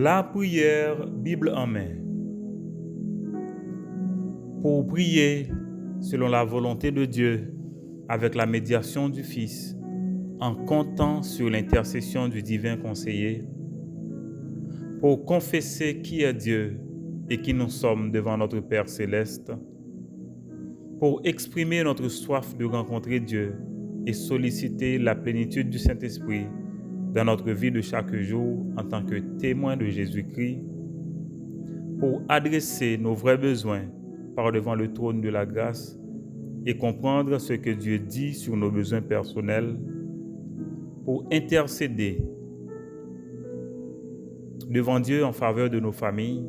La prière, Bible en main. Pour prier selon la volonté de Dieu, avec la médiation du Fils, en comptant sur l'intercession du divin conseiller, pour confesser qui est Dieu et qui nous sommes devant notre Père céleste, pour exprimer notre soif de rencontrer Dieu et solliciter la plénitude du Saint-Esprit dans notre vie de chaque jour en tant que témoin de Jésus-Christ, pour adresser nos vrais besoins par devant le trône de la grâce et comprendre ce que Dieu dit sur nos besoins personnels, pour intercéder devant Dieu en faveur de nos familles,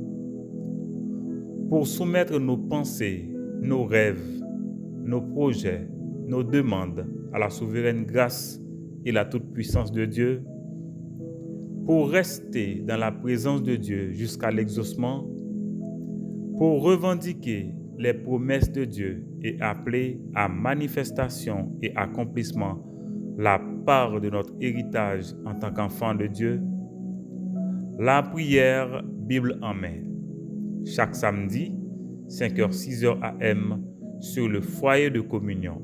pour soumettre nos pensées, nos rêves, nos projets, nos demandes à la souveraine grâce et la toute-puissance de Dieu, pour rester dans la présence de Dieu jusqu'à l'exaucement, pour revendiquer les promesses de Dieu et appeler à manifestation et accomplissement la part de notre héritage en tant qu'enfant de Dieu. La prière, Bible en main. Chaque samedi, 5h, 6h AM, sur le foyer de communion.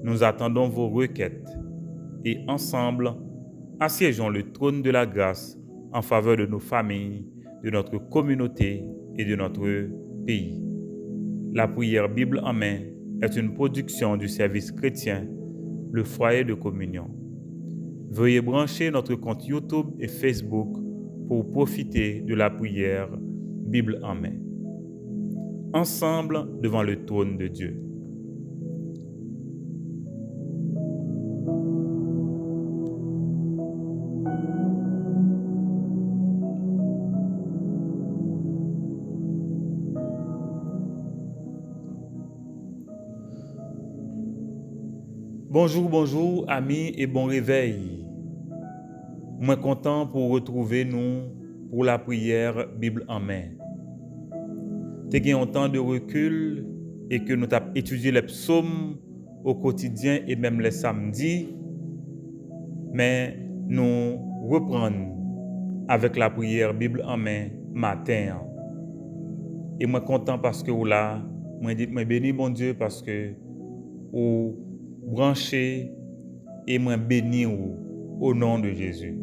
Nous attendons vos requêtes et ensemble, assiégeons le trône de la grâce en faveur de nos familles, de notre communauté et de notre pays. La prière Bible en main est une production du service chrétien, le foyer de communion. Veuillez brancher notre compte YouTube et Facebook pour profiter de la prière Bible en main. Ensemble devant le trône de Dieu. Bonjour, amis, et bon réveil. Moi content pour retrouver nous pour la prière Bible en main. T'es gagné un temps de recul et que nous avons étudié les psaumes au quotidien et même les samedis, mais nous reprenons avec la prière Bible en main matin. Et moi content parce que là, moi béni bon Dieu parce que ou branché et moi béni au nom de Jésus.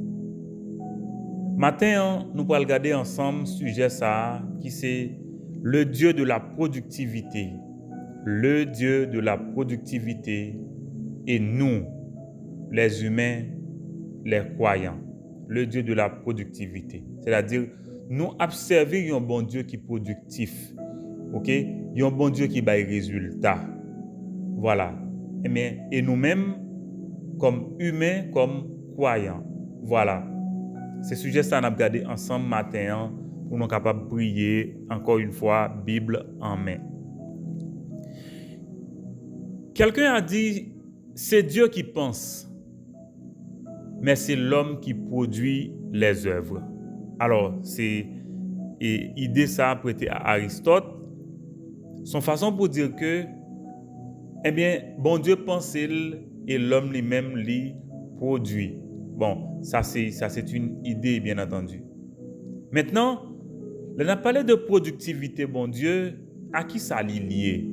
Matin, nous allons regarder ensemble sujet ça qui c'est le Dieu de la productivité. Le Dieu de la productivité et nous, les humains, les croyants. Le Dieu de la productivité. C'est-à-dire, nous observons un bon Dieu qui est productif. OK? Un bon Dieu qui baille résultat. Voilà. Et nous-mêmes, comme humains, comme croyants. Voilà. Ce sujet, ça, on a regardé ensemble matin pour nous capables de prier, encore une fois, Bible en main. Quelqu'un a dit, c'est Dieu qui pense, mais c'est l'homme qui produit les œuvres. Alors, c'est idée ça prêtée à Aristote. Son façon pour dire que, eh bien, bon Dieu pense et l'homme lui-même lui produit. Bon, ça c'est une idée, bien entendu. Maintenant, on a parlé de productivité, bon Dieu, à qui ça lié?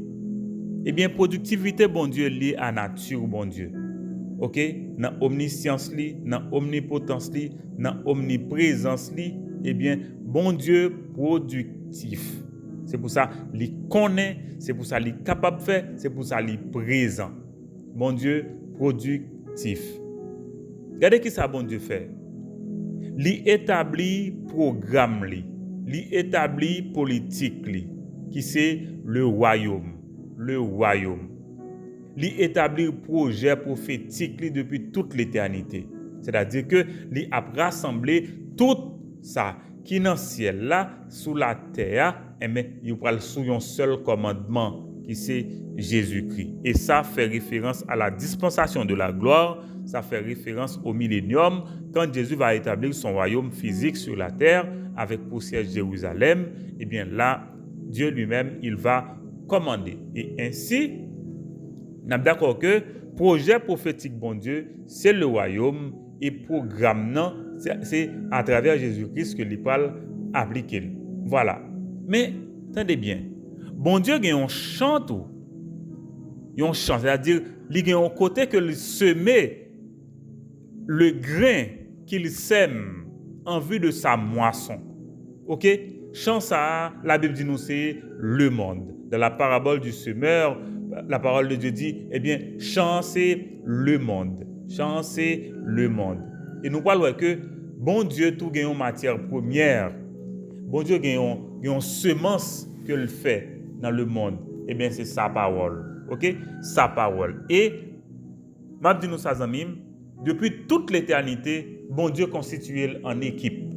Eh bien, productivité, bon Dieu, lié à nature, bon Dieu. OK? Dans omniscience, dans omnipotence, dans omniprésence, eh bien, bon Dieu productif. C'est pour ça qu'il connaît, c'est pour ça qu'il est capable de faire, c'est pour ça qu'il est présent. Bon Dieu productif. Regardez qui ça bon Dieu fait. Il établit programme, il établit politique, qui c'est le royaume. Le royaume. Il établit projet prophétique depuis toute l'éternité. C'est-à-dire que il a rassemblé tout ça qui est dans le ciel là, sous la terre, mais il va sous un seul commandement qui c'est Jésus-Christ. Et ça fait référence à la dispensation de la gloire, ça fait référence au millénium, quand Jésus va établir son royaume physique sur la terre, avec pour siège Jérusalem, et bien là, Dieu lui-même, il va commander. Et ainsi, nous sommes d'accord que projet prophétique, bon Dieu, c'est le royaume, et programme, non, c'est à travers Jésus-Christ que l'Épaule applique. Voilà. Mais, attendez bien. Bon Dieu, il y a un chant tout. Il y a un chant, c'est-à-dire, il y a un côté que il semer le grain qu'il sème en vue de sa moisson. OK? Chant ça, la Bible dit nous, c'est le monde. Dans la parabole du semeur, la parole de Dieu dit, eh bien, chant c'est le monde. Chant c'est le monde. Et nous parlons que bon Dieu tout gagne en matière première. Bon Dieu gagne une semence que le fait dans le monde. Eh bien, c'est sa parole. OK? Sa parole. Et m'a dit nous ça amis, depuis toute l'éternité, bon Dieu constitué en équipe.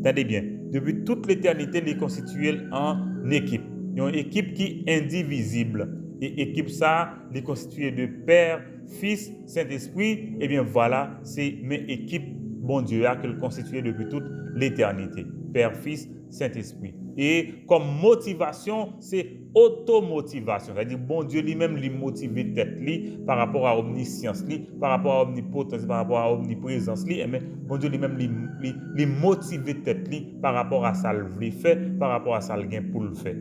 Attendez bien. Depuis toute l'éternité, il est constitué en équipe. Il y a une équipe qui est indivisible. Et équipe ça, il est constituée de Père, Fils, Saint-Esprit. Et bien voilà, c'est une équipe, bon Dieu, qu'il constitué depuis toute l'éternité. Père, Fils, Saint-Esprit. Et comme motivation, c'est automotivation. C'est-à-dire, bon Dieu lui-même, lui motive tête lui par rapport à omniscience, lui, par rapport à omnipotence, par rapport à omniprésence, lui. Mais bon Dieu lui-même, lui motive tête lui par rapport à ça le fait, par rapport à ça le gain pour le faire.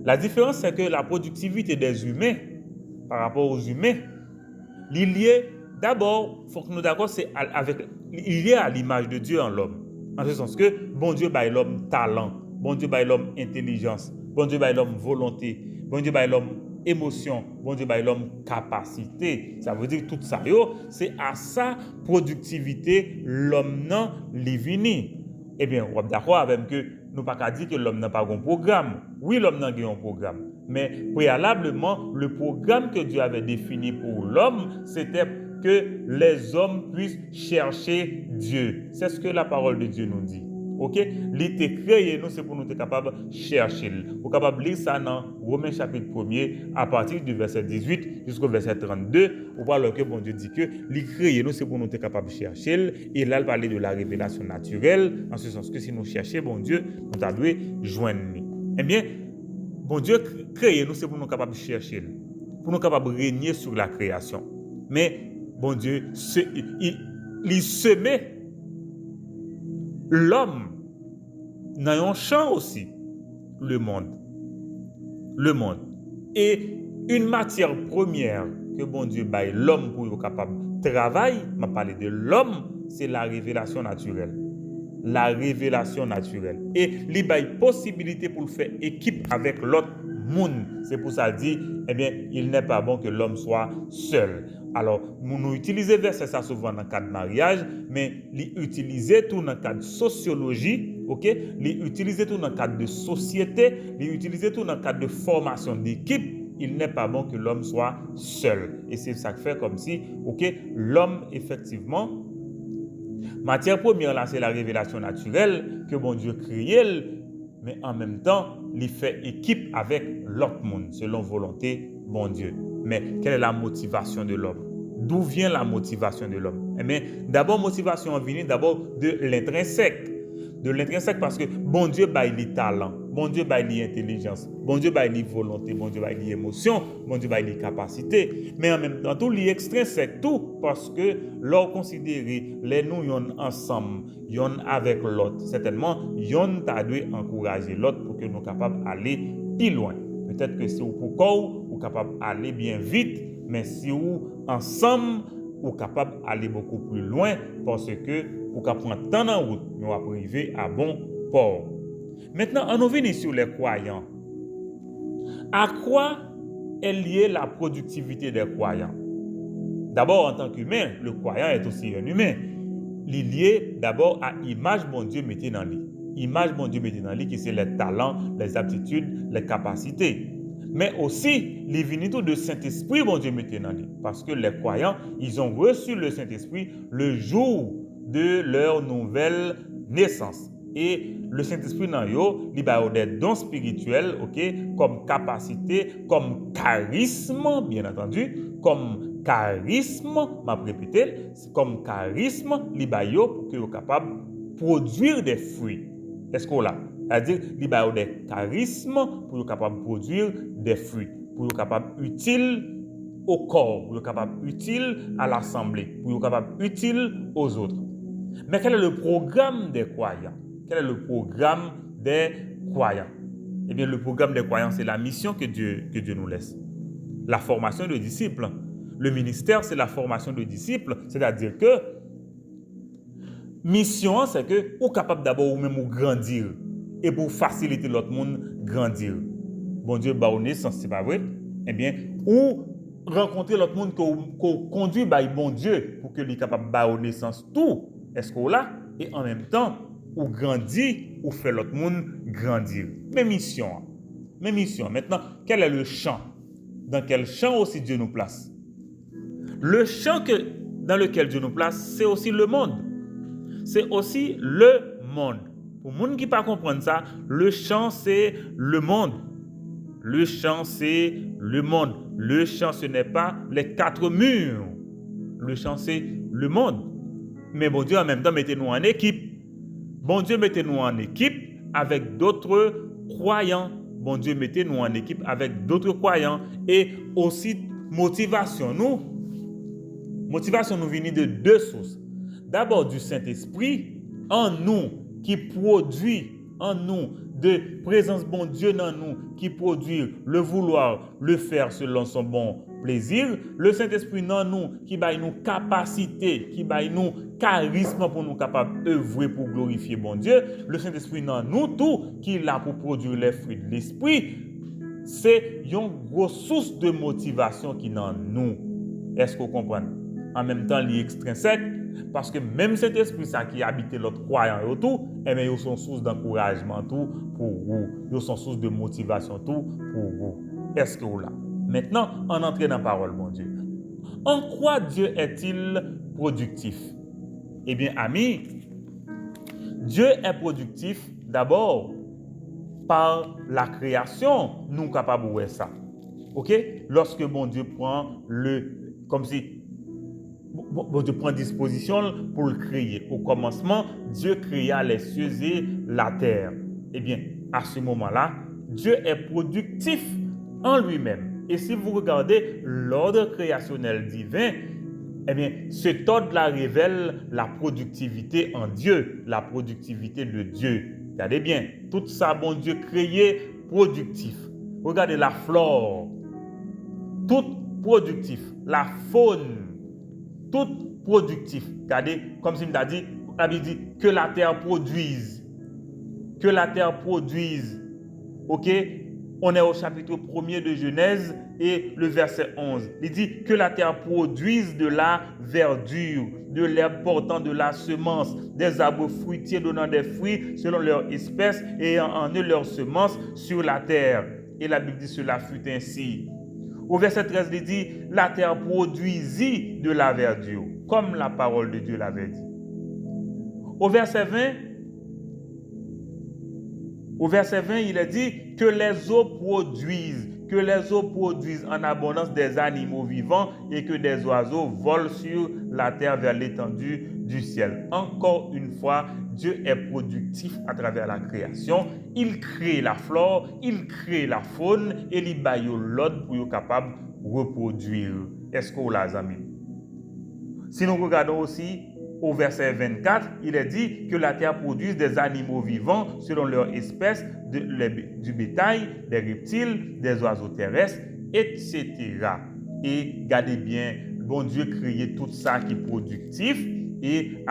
La différence, c'est que la productivité des humains par rapport aux humains, il y est d'abord, il faut que nous d'accord, c'est il y a à l'image de Dieu en l'homme. En ce sens que bon Dieu baille l'homme talent, bon Dieu baille l'homme intelligence, bon Dieu baille l'homme volonté, bon Dieu baille l'homme émotion, bon Dieu baille l'homme capacité. Ça veut dire tout ça, c'est à sa productivité l'homme non livini. Eh bien, on est d'accord avec que nous pas qu'à dire que l'homme n'a pas un programme. Oui, l'homme n'a pas un programme. Mais préalablement, le programme que Dieu avait défini pour l'homme, c'était que les hommes puissent chercher Dieu. C'est ce que la parole de Dieu nous dit. OK? L'été créé, nous, c'est pour nous être capables de chercher. Vous êtes capable de lire ça dans Romains chapitre 1er, à partir du verset 18 jusqu'au verset 32. Vous voyez que bon Dieu dit que l'été créé, nous, c'est pour nous être capables de chercher. Et là, il parlait de la révélation naturelle, en ce sens que si nous cherchons bon Dieu, nous devons joindre. Eh bien, bon Dieu créé, nous, c'est pour nous capables de chercher, pour nous capables de régner sur la création. Mais bon Dieu, il semait l'homme dans un champ aussi, le monde. Le monde. Et une matière première que bon Dieu baille l'homme pour être capable de travailler, m'a parlé de l'homme, c'est la révélation naturelle. La révélation naturelle. Et il baille possibilité pour le faire équipe avec l'autre monde. C'est pour ça dit, eh bien, il n'est pas bon que l'homme soit seul. Alors, nous utilisons verset ça souvent dans le cadre de mariage, mais l'utiliser tout dans le cadre de sociologie, ok? L'utiliser tout dans le cadre de société, l'utiliser tout dans le cadre de formation d'équipe. Il n'est pas bon que l'homme soit seul. Et c'est ça que fait comme si, ok, l'homme effectivement, matière première là, c'est la révélation naturelle que bon Dieu crée, mais en même temps, il fait équipe avec l'autre monde, selon volonté, bon Dieu. Mais quelle est la motivation de l'homme? D'où vient la motivation de l'homme? Eh bien, d'abord, motivation vient d'abord de l'intrinsèque. De l'intrinsèque parce que bon Dieu baille les talents, bon Dieu baille les intelligences, bon Dieu baille les volontés, bon Dieu baille les émotions, bon Dieu baille les capacités. Mais en même temps, tout l'extrinsèque, tout parce que l'on considère les nous yon ensemble, yon avec l'autre. Certainement, yon t'a dû encourager l'autre pour que nous capables d'aller plus loin. Peut-être que si vous pouvez, capable d'aller bien vite, mais si vous ensemble, vous capable d'aller beaucoup plus loin parce que vous capable prendre temps en route, nous va arriver à bon port. Maintenant, on revient sur les croyants. À quoi est liée la productivité des croyants? D'abord, en tant qu'humain, le croyant est aussi un humain. Il est lié d'abord à l'image bon Dieu mettait dans lui. Image bon Dieu mettait dans lui qui c'est les talents, les aptitudes, les capacités. Mais aussi, les vinitos de Saint-Esprit bon Dieu mettait dans lui. Parce que les croyants, ils ont reçu le Saint-Esprit le jour de leur nouvelle naissance. Et le Saint-Esprit dans eux, il a des dons spirituels, ok, comme capacité, comme charisme, bien entendu, comme charisme, m'a répété, comme charisme, il a pour que soient capables de produire des fruits. Est-ce qu'on l'a? C'est-à-dire, il a des charismes pour être capable de produire des fruits, pour être capable utile au corps, pour être capable utile à l'assemblée, pour être capable utile aux autres. Mais quel est le programme des croyants? Quel est le programme des croyants? Eh bien, le programme des croyants, c'est la mission que Dieu nous laisse. La formation de disciples. Le ministère, c'est la formation de disciples. C'est-à-dire que mission, c'est que vous êtes capable d'abord vous-même grandir. Et pour faciliter l'autre monde, grandir. Bon Dieu, bah, naissance, c'est pas vrai? Eh bien, ou rencontrer l'autre monde qu'on conduit par bon Dieu pour que lui capable de naissance tout. Est-ce qu'on là? Et en même temps, ou grandit, ou fait l'autre monde grandir. Même mission. Même mission. Maintenant, quel est le champ? Dans quel champ aussi Dieu nous place? Le champ dans lequel Dieu nous place, c'est aussi le monde. C'est aussi le monde. Pour les gens qui ne pas comprendre ça, le champ, c'est le monde. Le champ, c'est le monde. Le champ, ce n'est pas les quatre murs. Le champ, c'est le monde. Mais bon Dieu, en même temps, mettez-nous en équipe. Bon Dieu, mettez-nous en équipe avec d'autres croyants. Bon Dieu, mettez-nous en équipe avec d'autres croyants. Et aussi, motivation nous vient de deux sources. D'abord, du Saint-Esprit en nous, qui produit en nous de présence bon Dieu dans nous, qui produit le vouloir, le faire selon son bon plaisir. Le Saint-Esprit dans nous, qui baille nous capacité, qui baille nous charisme pour nous capables d'œuvrer pour glorifier bon Dieu. Le Saint-Esprit dans nous tout, qui est là pour produire les fruits de l'Esprit. C'est une grosse source de motivation qui est dans nous. Est-ce que vous comprenez? En même temps, il est extrinsèque. Parce que même cet esprit ça qui habite l'autre croyant et tout, eh bien, ils sont source d'encouragement tout pour vous. Ils sont source de motivation tout pour vous. Est-ce que vous là? Maintenant, on entre dans la parole, mon Dieu. En quoi Dieu est-il productif? Eh bien, amis, Dieu est productif d'abord par la création. Nous sommes capables de voir ça. OK? Lorsque bon Dieu prend comme si bon Dieu prend disposition pour le créer. Au commencement, Dieu créa les cieux et la terre. Eh bien, à ce moment-là, Dieu est productif en lui-même. Et si vous regardez l'ordre créationnel divin, eh bien, cet ordre-là révèle la productivité en Dieu, la productivité de Dieu. Regardez bien, tout ça, bon Dieu créé productif. Regardez la flore, tout productif, la faune, tout productif. Regardez, comme si on a dit, la Bible dit que la terre produise. Que la terre produise. OK? On est au chapitre 1er de Genèse et le verset 11. Il dit que la terre produise de la verdure, de l'herbe portant de la semence, des arbres fruitiers donnant des fruits selon leur espèce et en eux leur semence sur la terre. Et la Bible dit cela fut ainsi. Au verset 13, il dit la terre produisit de la verdure, comme la parole de Dieu l'avait dit. Au verset 20, il est dit que les eaux produisent en abondance des animaux vivants et que des oiseaux volent sur la terre vers l'étendue du ciel. Encore une fois, Dieu est productif à travers la création. Il crée la flore, il crée la faune et il baille l'ordre pour être capable de reproduire. Est-ce que vous l'avez amis? Si nous regardons aussi au verset 24, il est dit que la terre produit des animaux vivants selon leur espèce, du bétail, des reptiles, des oiseaux terrestres, etc. Et regardez bien, bon Dieu créé tout ça qui est productif. Et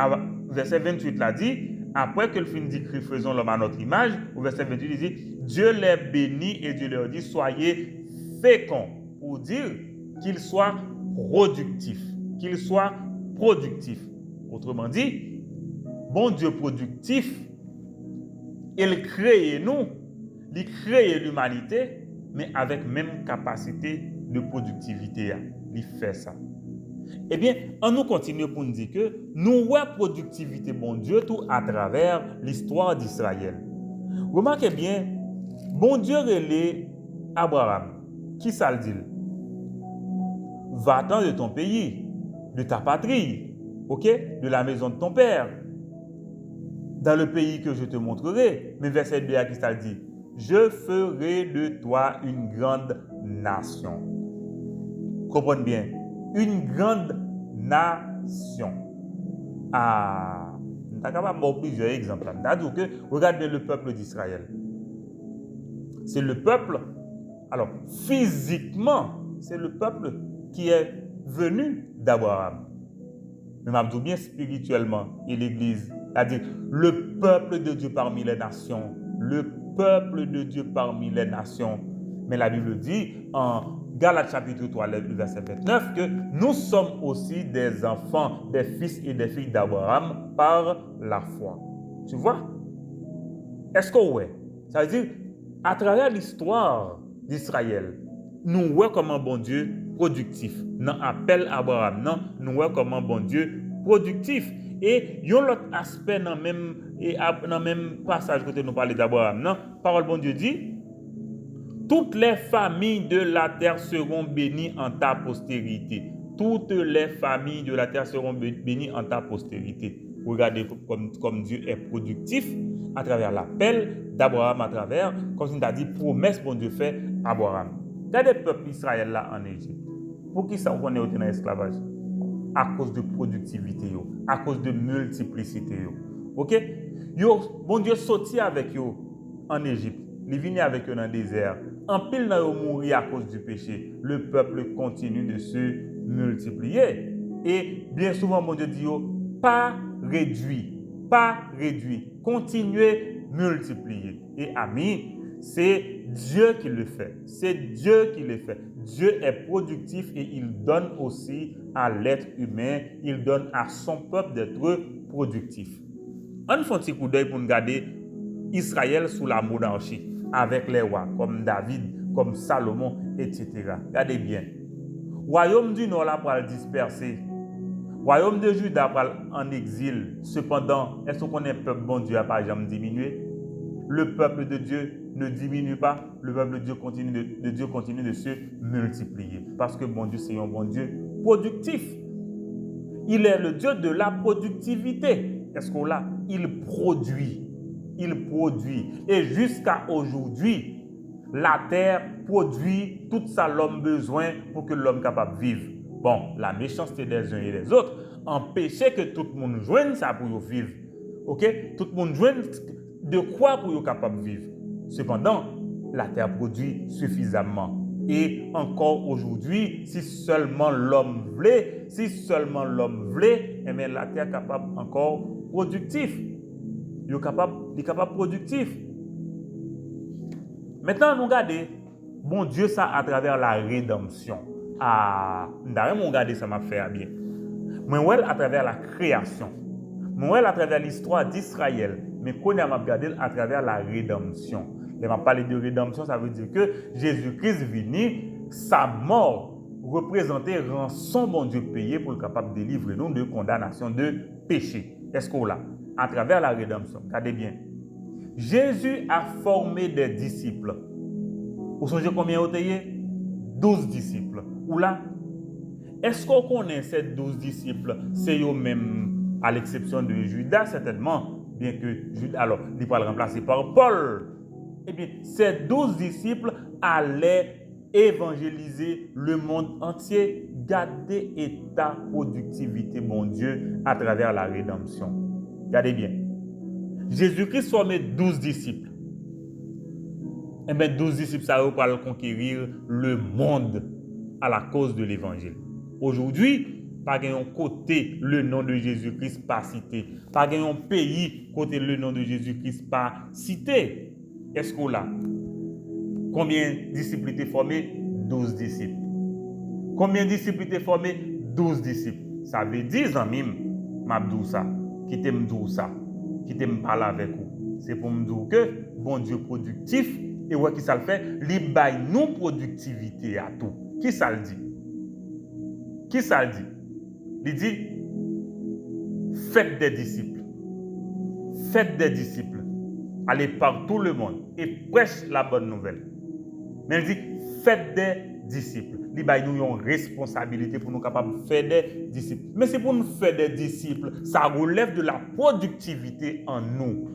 verset 28 l'a dit, après que le film dit que faisons l'homme à notre image, au verset 28 il dit, Dieu les bénit et Dieu leur dit, soyez féconds, pour dire qu'ils soient productifs. Qu'ils soient productifs. Autrement dit, bon Dieu productif, il crée nous, il crée l'humanité, mais avec même capacité de productivité. Il fait ça. Eh bien, on nous continue pour nous dire que nous voyons productivité, bon Dieu, tout à travers l'histoire d'Israël. Remarquez bien, bon Dieu relève Abraham. Qui ça le dit? Va-t'en de ton pays, de ta patrie, ok, de la maison de ton père, dans le pays que je te montrerai. Mais verset 2, qui ça le dit? Je ferai de toi une grande nation. Comprenez bien. Une grande nation. Ah, nous sommes capables de plusieurs exemples. C'est-à-dire que regardez le peuple d'Israël. C'est le peuple, alors physiquement, c'est le peuple qui est venu d'Abraham. Mais je dis bien spirituellement, et l'Église, c'est-à-dire le peuple de Dieu parmi les nations, le peuple de Dieu parmi les nations. Mais la Bible dit en Galates chapitre 3, le verset 29, que nous sommes aussi des enfants, des fils et des filles d'Abraham par la foi. Tu vois? Est-ce que ouais? Ça veut dire, à travers l'histoire d'Israël, nous voyons comment bon Dieu productif. Dans appel Abraham, non, nous voyons comment bon Dieu productif. Et il y a l'autre aspect dans le même passage que nous parlons d'Abraham, non, parole bon Dieu dit, toutes les familles de la terre seront bénies en ta postérité. Toutes les familles de la terre seront bénies en ta postérité. Regardez comme Dieu est productif à travers l'appel d'Abraham, à travers, comme il a dit, promesse bon Dieu fait à Abraham. Regardez le peuple d'Israël là en Égypte. Pour qui ça on est dans l'esclavage? À cause de productivité, à cause de multiplicité. Ok? Bon Dieu sorti avec eux en Égypte. Il vient avec eux dans le désert. En pile, ils mourir à cause du péché. Le peuple continue de se multiplier. Et bien souvent, mon Dieu dit, pas réduit. Continuez multiplier. Et amis, c'est Dieu qui le fait. Dieu est productif et il donne aussi à l'être humain, il donne à son peuple d'être productif. On fait un petit coup d'œil pour nous garder Israël sous la monarchie, avec les rois comme David, comme Salomon, etc. Regardez bien. Royaume du Nord là pour le disperser. Royaume de Juda en exil. Cependant, est-ce qu'on est peuple bon Dieu n'a pas jamais diminué? Le peuple de Dieu ne diminue pas. Le peuple de Dieu continue de se multiplier. Parce que bon Dieu, c'est un bon Dieu productif. Il est le Dieu de la productivité. Est-ce qu'on l'a? Il produit. Et jusqu'à aujourd'hui, la terre produit tout ça l'homme besoin pour que l'homme capable de vivre. Bon, la méchanceté des uns et des autres empêchait que tout le monde joigne ça pour vivre. Ok? Tout le monde joigne de quoi pour être capable de vivre. Cependant, la terre produit suffisamment. Et encore aujourd'hui, si seulement l'homme voulait, eh bien, la terre est capable encore productif. Il est capable productif. Maintenant, nous regardons, bon Dieu, ça à travers la rédemption. Ah, nous regardons ça m'a fait bien. Mais ouais, à travers la création. Mais ouais, à travers l'histoire d'Israël. Mais qu'on a regardé à travers la rédemption. Et m'a parlé de rédemption, ça veut dire que Jésus-Christ venu, sa mort représentait rançon bon Dieu payé pour le capable de délivrer nous de condamnation de péché. Est-ce qu'on l'a? À travers la rédemption. Regardez bien. Jésus a formé des disciples. Vous songez combien vous avez? 12 disciples. Ou là? Est-ce qu'on connaît ces 12 disciples? C'est eux-mêmes, à l'exception de Judas, certainement. Bien que Judas, alors, il va le remplacer par Paul. Eh bien, ces 12 disciples allaient évangéliser le monde entier, garder état productivité, mon Dieu, à travers la rédemption. Regardez bien. Jésus-Christ formait 12 disciples. Eh bien, 12 disciples, ça va conquérir le monde à la cause de l'évangile. Aujourd'hui, pas un côté le nom de Jésus-Christ pas cité. Pas un pays côté le nom de Jésus-Christ pas cité. Est-ce qu'on l'a? Combien de disciples étaient formés? 12 disciples. Combien de disciples étaient formés? 12 disciples. Ça veut dire, amis, m'abdou ça, qui t'aime ça, qui t'aime parler avec vous. C'est pour me dire que bon Dieu productif, et ouais, qui ça le fait? Il baille nous productivité à tout. Qui ça le dit? Qui ça le dit? Il dit, faites des disciples. Faites des disciples. Allez par tout le monde et prêche la bonne nouvelle. Mais il dit, faites des disciples. Il y a une responsabilité pour nous capables de faire des disciples. Mais c'est pour nous faire des disciples, ça relève de la productivité en nous.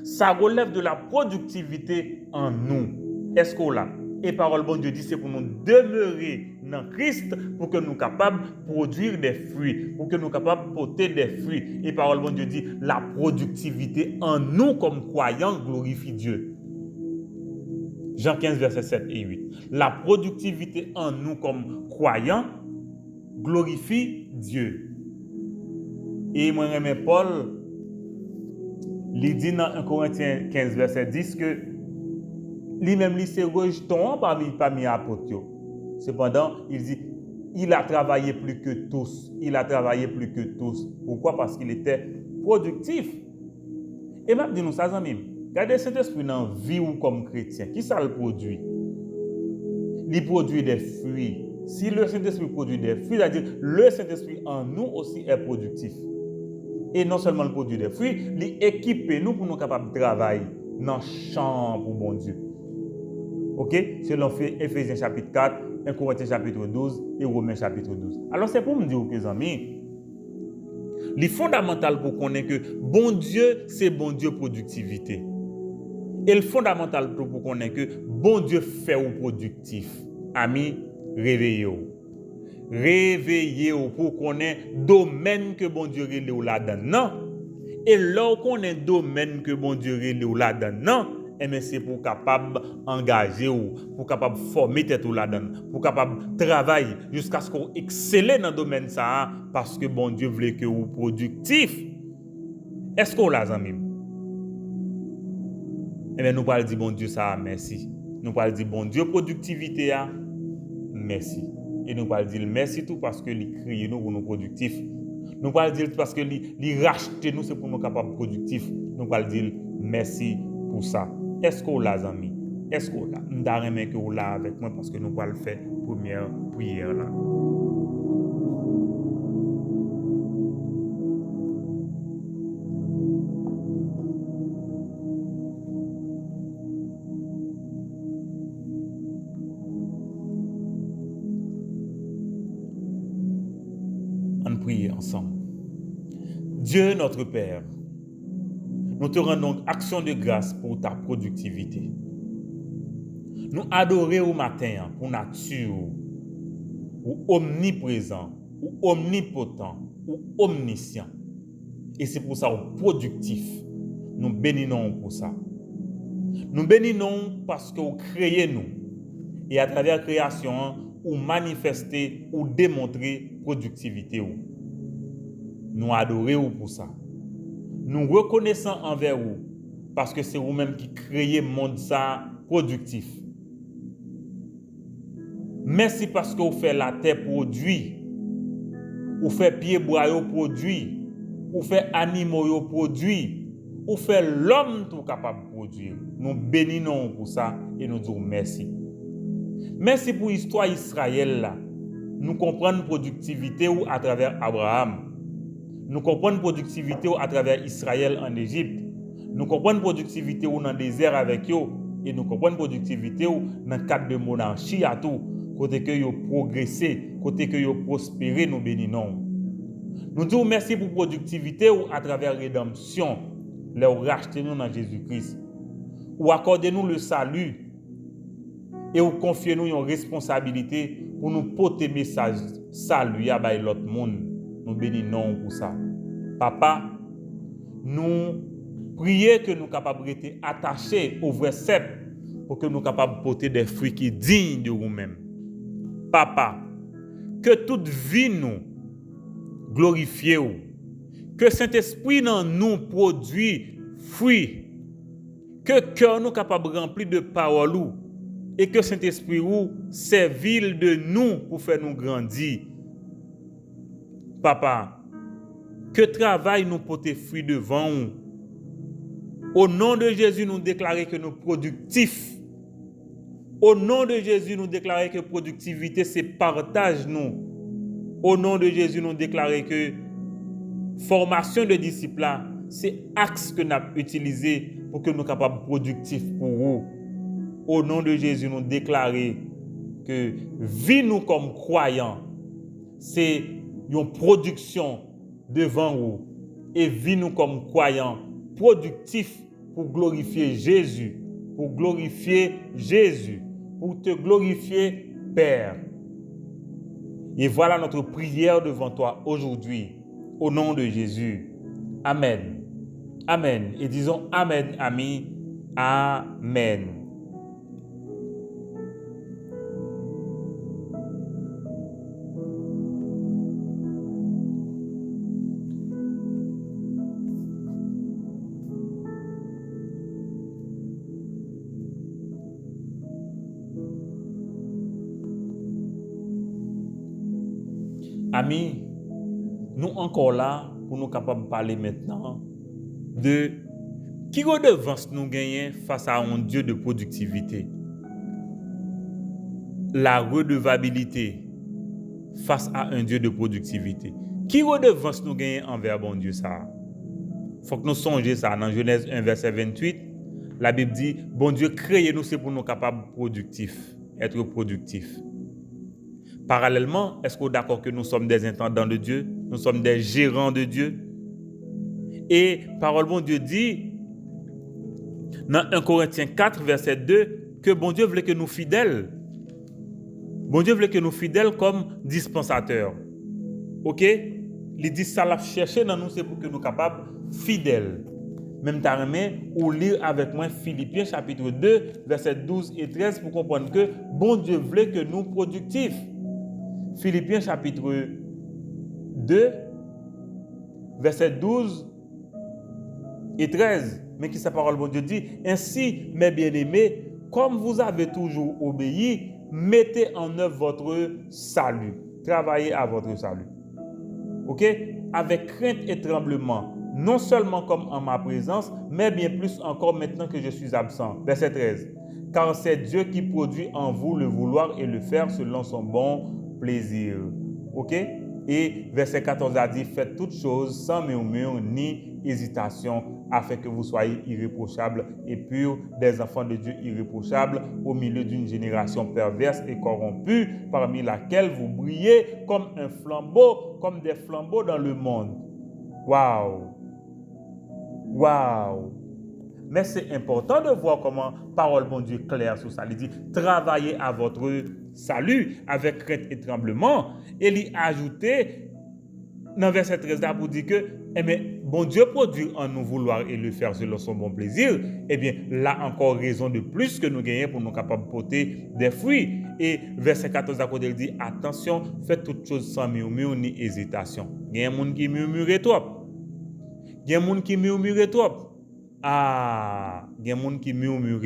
Ça relève de la productivité en nous. Est-ce qu'on l'a? Et parole bon Dieu dit, c'est pour nous demeurer dans Christ pour que nous soyons capables de produire des fruits, pour que nous soyons capables de porter des fruits. Et parole de Dieu dit, la productivité en nous comme croyants glorifie Dieu. Jean 15, versets 7 et 8. La productivité en nous comme croyants glorifie Dieu. Et moi, j'aime Paul, il dit dans 1 Corinthiens 15, verset 10 que lui-même, c'est rejeton parmi les apôtres. Cependant, il dit, il a travaillé plus que tous. Il a travaillé plus que tous. Pourquoi? Parce qu'il était productif. Et même, dis-nous ça, amis. Regardez le Saint-Esprit dans la vie ou comme chrétien. Qui ça le produit? Il produit des fruits. Si le Saint-Esprit produit des fruits, c'est-à-dire le Saint-Esprit en nous aussi est productif. Et non seulement le produit des fruits, il équipe nous pour nous capables de travailler dans le champ pour bon Dieu. Ok? Selon Ephésiens chapitre 4, 1 Corinthiens chapitre 12 et Romains chapitre 12. Alors c'est pour me dire, mes amis, le fondamental pour connaître que bon Dieu, c'est bon Dieu productivité. Et le fondamental pour connaître que bon Dieu fait ou productif. Amis, réveillez-vous. Réveillez-vous pour connaître le domaine que bon Dieu relève ou là-dedans. Et lorsqu'on connaît le domaine que bon Dieu relève ou là-dedans, c'est pour capable engager ou pour capable former tête ou là-dedans, pour capable travailler jusqu'à ce qu'on excelle dans le domaine ça parce que bon Dieu voulait que vous productif. Est-ce qu'on l'a amis? Nous parlons dire bon Dieu ça merci. Nous parlons dire bon Dieu productivité merci. Et nous parlons dire merci tout parce que il crée nous pour nous productifs. Nous parlons dire parce que il rachète nous c'est pour nous capables productifs. Nous parlons dire merci pour ça. Est-ce qu'on l'a amis? Est-ce qu'on l'a? Nous avons que vous l'a avec moi parce que nous allons faire première prière là. On prie ensemble. Dieu notre Père, nous te rendons action de grâce pour ta productivité. Nous adorons au matin pour nature, ou omniprésent, ou omnipotent, ou omniscient. Et c'est pour ça, ou productif. Nous bénissons pour ça. Nous bénissons parce que vous créez nous. Et à travers la création, ou manifester, ou démontrer productivité. Nous adorons pour ça. Nous reconnaissons envers vous parce que c'est vous-même qui créez le monde ça productif. Merci parce que vous faites la terre produit, vous faites pied bois produit, vous faites animaux produit, vous faites l'homme tout capable de produire. Nous bénissons pour ça et nous disons merci. Merci pour l'histoire d'Israël là. Nous comprenons la productivité à travers Abraham. Nous comprenons la productivité à travers Israël en Égypte. Nous comprenons la productivité dans le désert avec eux. Et nous comprenons la productivité dans le cadre de monarchie à tout. Côté que vous progressez, côté que vous prospérez, nous bénissons. Nous disons merci pour la productivité à travers la rédemption. Nous rachetez-nous dans Jésus-Christ. Ou accordez-nous le salut. Et vous confiez-nous une responsabilité pour nous porter le message salut à l'autre monde. Nous bénissons pour ça. Papa, nous prions que nous soyons capables d'être attachés au vrai cep pour que nous soyons capables de porter des fruits qui sont dignes de vous-même. Papa, que toute vie nous glorifie, que Saint-Esprit dans nous produit fruits, que cœur nous capable de remplir de paroles et que Saint-Esprit servile de nous pour faire nous grandir. Papa, que travail nous porte fruit devant nous. Au nom de Jésus, nous déclarons que nous sommes productifs. Au nom de Jésus, nous déclarons que productivité, c'est partage nous. Au nom de Jésus, nous déclarons que formation de disciples, c'est axe que nous avons utilisé pour que nous soyons capables de productifs pour vous. Au nom de Jésus, nous déclarons que vie nous comme croyants, c'est une production devant vous. Et vie nous comme croyants, productifs pour glorifier Jésus. Pour glorifier Jésus. Pour te glorifier, Père. Et voilà notre prière devant toi aujourd'hui, au nom de Jésus. Amen. Amen. Et disons Amen, amis. Amen. Amis, nous encore là pour nous capables de parler maintenant de qui redevance nous gagnons face à un Dieu de productivité. La redevabilité face à un Dieu de productivité. Qui redevance nous gagnons envers bon Dieu ça? Faut que nous songions ça dans Genèse 1 verset 28. La Bible dit bon Dieu créé nous c'est pour nous capables productifs, être productifs. Parallèlement, est-ce que vous êtes d'accord que nous sommes des intendants de Dieu? Nous sommes des gérants de Dieu? Et parole bon Dieu dit, dans 1 Corinthiens 4, verset 2, que bon Dieu voulait que nous fidèles. Bon Dieu voulait que nous fidèles comme dispensateurs. Ok? Il dit ça l'a cherché dans nous, c'est pour que nous capables fidèles. Même tarmé, ou lire avec moi Philippiens chapitre 2, verset 12 et 13 pour comprendre que bon Dieu voulait que nous productifs. Philippiens chapitre 2, verset 12 et 13. Mais qui sa parole, bon Dieu dit, ainsi, mes bien-aimés, comme vous avez toujours obéi, mettez en œuvre votre salut. Travaillez à votre salut. Ok? Avec crainte et tremblement, non seulement comme en ma présence, mais bien plus encore maintenant que je suis absent. Verset 13. Car c'est Dieu qui produit en vous le vouloir et le faire selon son bon plaisir. Ok? Et verset 14 a dit, faites toutes choses sans murmure ni hésitation, afin que vous soyez irréprochables et purs, des enfants de Dieu irréprochables, au milieu d'une génération perverse et corrompue, parmi laquelle vous brillez comme un flambeau, comme des flambeaux dans le monde. Waouh! Waouh! Mais c'est important de voir comment parole bon Dieu claire sur ça. Il dit, travaillez à votre salut avec crainte et tremblement. Et il a ajouté dans verset 13 là pour dire que bon Dieu produit en nous vouloir et le faire selon son bon plaisir. Eh bien, là encore raison de plus que nous gagnons pour nous capables de porter des fruits. Et verset 14 à côté, il dit, attention, faites toutes choses sans murmure ni hésitation. Il y a un monde qui murmure trop. Il y a un monde qui murmure trop. Ah, il y a des gens qui murmurent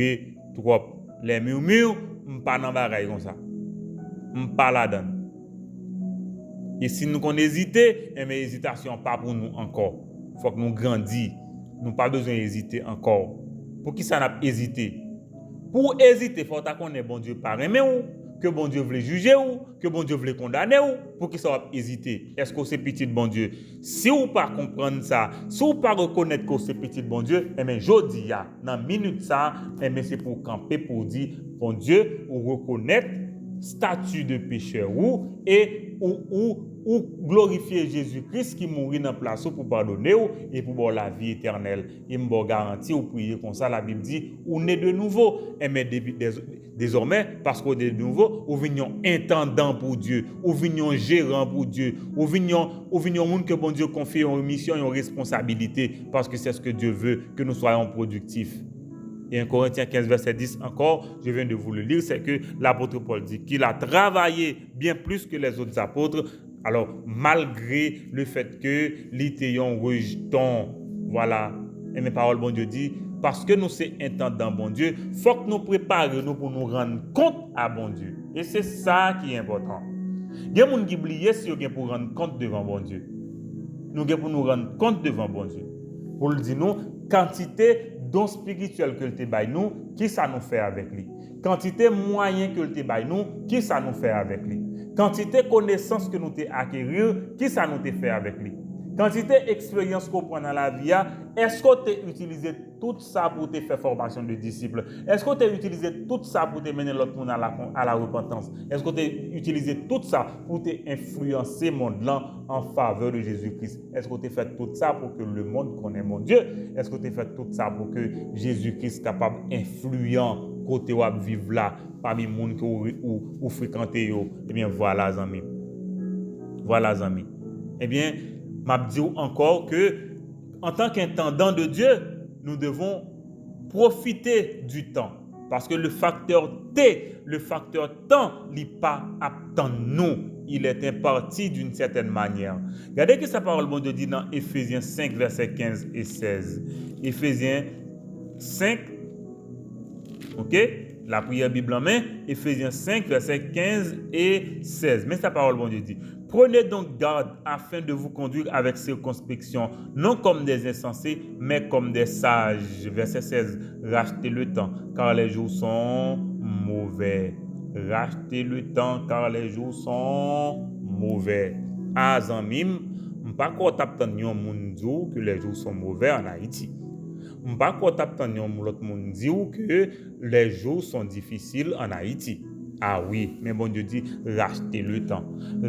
trop. Les murmures, je ne suis pas dans bagaille comme ça. Je ne suis pas là-dedans. Et si nous avons hésité, mais hésitation pas pour nous encore. Il faut que nous grandissions. Nous n'avons pas besoin d'hésiter encore. Pour qui ça n'a pas hésité? Pour hésiter, il faut qu'on ait bon Dieu par aimer ou, que bon Dieu voulait juger ou, que bon Dieu voulait condamner ou, pour qui ça va hésiter. Est-ce que c'est petit de bon Dieu? Si vous ne pas comprendre ça, si vous ne pas reconnaître que c'est petit de bon Dieu, eh bien, je dis, dans une minute ça, eh bien, c'est pour camper, pour dire, bon Dieu, ou reconnaître statut de pécheur ou, et ou glorifier Jésus-Christ qui mourit dans place pour pardonner et pour avoir la vie éternelle. Et me garantit ou prier comme ça, la Bible dit, on est de nouveau. Et mais désormais, parce qu'on est de nouveau, on vient intendant pour Dieu, on vient gérant pour Dieu, on vient monde que bon Dieu confie une mission et une responsabilité, parce que c'est ce que Dieu veut, que nous soyons productifs. Et en Corinthiens 15, verset 10 encore, je viens de vous le lire, c'est que l'apôtre Paul dit qu'il a travaillé bien plus que les autres apôtres. Alors, malgré le fait que l'étayon rejetons, voilà, et mes paroles, bon Dieu dit, parce que nous sommes intendants, bon Dieu, il faut que nous préparions pour nous rendre compte à bon Dieu. Et c'est ça qui est important. Il y a des gens qui oublient si vous pour rendre compte devant bon Dieu. Nous avons pour nous rendre compte devant bon Dieu. Pour le dire, nous, quantité don spirituel que le te baille nous, qui ça nous fait avec lui? Quantité moyen que le te baille nous, qui ça nous fait avec lui? Quantité connaissance que nous te acquérir, qui ça nous te fait avec lui? Quantité expérience qu'on prend dans la vie, est-ce que tu as utilisé tout ça pour te faire formation de disciples? Est-ce que tu as utilisé tout ça pour te mener l'autre monde à la repentance? Est-ce que tu as utilisé tout ça pour te influencer le monde-là en faveur de Jésus-Christ? Est-ce que tu as fait tout ça pour que le monde connaisse mon Dieu? Est-ce que tu as fait tout ça pour que Jésus-Christ soit capable d'influencer côté où vivre là parmi les gens que vous fréquentez? Eh bien voilà, les amis. Voilà, amis. Eh bien, m'a dit encore que, en tant qu'intendant de Dieu, nous devons profiter du temps. Parce que le facteur T, le facteur temps, n'est pas attendre nous. Il est imparti d'une certaine manière. Regardez que sa parole de Dieu dit dans Éphésiens 5, versets 15 et 16. Éphésiens 5, ok? La prière Bible en main, Éphésiens 5, versets 15 et 16. Mais sa parole de Dieu dit: prenez donc garde afin de vous conduire avec circonspection, non comme des insensés, mais comme des sages. Verset 16. Rachetez le temps, car les jours sont mauvais. Rachetez le temps, car les jours sont mauvais. Azamim, m'pas quoi t'attendre yon moun djou que les jours sont mauvais en Haïti. M'pas quoi t'attendre yon l'autre moun djou que les jours sont difficiles en Haïti. Ah oui, mais bon Dieu dit, rachetez le temps.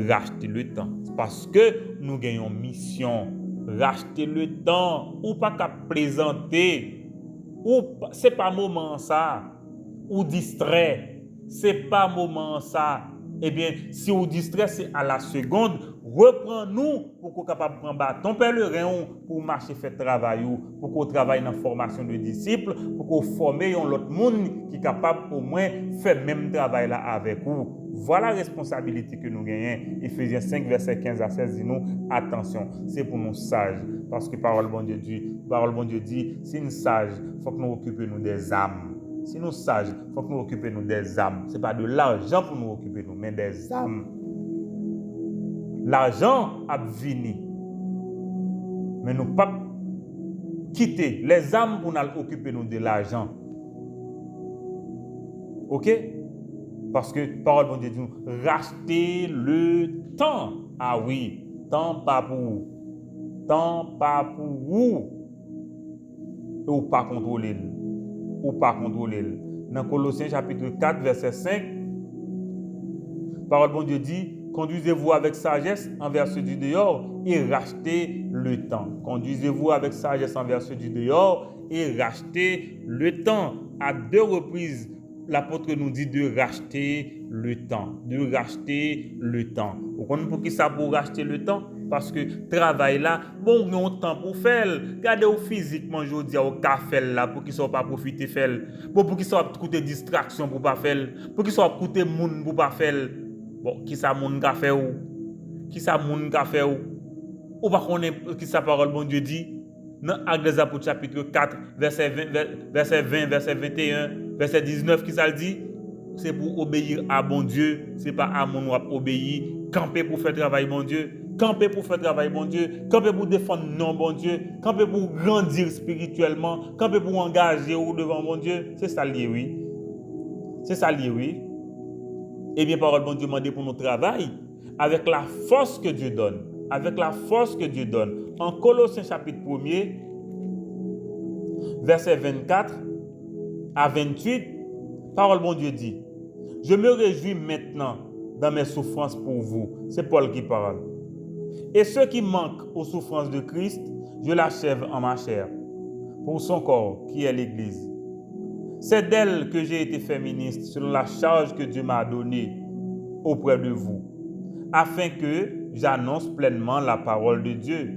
Rachetez le temps. Parce que nous gagnons mission. Rachetez le temps. Ou pas qu'à plaisanter. Ou c'est pas moment ça. Ou distrait. C'est pas moment ça. Eh bien, si vous distrait, c'est à la seconde. Reprends-nous pour qu'on capable prendre bâton pèlerin pour marcher faire travail pour qu'on travaille dans la formation de disciples, pour qu'on forme l'autre monde qui est capable au moins faire même travail là avec vous. Voilà la responsabilité que nous gagnons. Éphésiens 5, verset 15 à 16 dit nous, attention, c'est pour nous sages. Parce que parole bon Dieu dit, si nous sages, il faut que nous occupions des âmes. Si nous sages, il faut que nous occupions des âmes. Ce n'est pas de l'argent pour nous occuper, mais des âmes. L'argent a venu. Mais nous ne pas quitter les âmes pour nous occuper de l'argent. Ok? Parce que parole bon Dieu dit, racheter le temps. Ah oui, temps pas pour vous. Temps pas pour vous. Ou pas contrôler. Ou pas contrôler. Dans Colossiens chapitre 4, verset 5, parole bon Dieu dit, conduisez-vous avec sagesse envers ceux du dehors et rachetez le temps. Conduisez-vous avec sagesse envers ceux du dehors et rachetez le temps. À 2 reprises, l'apôtre nous dit de racheter le temps. De racheter le temps. Vous comprenez pour qui ça pour racheter le temps? Parce que travail là, bon, on a temps pour faire. Regardez-vous physiquement, je dis au café là, pour qu'ils ne soient pas profiter faire. Pour qu'ils ne soient pas coûter distraction pour pas faire. Pour qu'ils ne soient pas coûter monde pour pas faire. Bon, qui ça moun ka fait ou? Qui ça moun ka fait ou pas connaître qui sa parole bon Dieu dit dans Actes des Apôtres chapitre 4 verset 20, verset 21, verset 19 qui ça le dit? C'est pour obéir à bon Dieu, c'est pas à mon obéir, camper pour faire travail bon Dieu, camper pour faire travail bon Dieu, camper pour défendre non bon Dieu, camper pour grandir spirituellement, camper pour engager ou devant bon Dieu, c'est ça lié oui. C'est ça lié oui. Eh bien, parole bon Dieu m'a dit pour notre travail, avec la force que Dieu donne. Avec la force que Dieu donne. En Colossiens chapitre 1er, verset 24 à 28, parole bon Dieu dit, je me réjouis maintenant dans mes souffrances pour vous. C'est Paul qui parle. Et ceux qui manquent aux souffrances de Christ, je l'achève en ma chair, pour son corps qui est l'Église. C'est d'elle que j'ai été fait ministre selon la charge que Dieu m'a donnée auprès de vous, afin que j'annonce pleinement la parole de Dieu,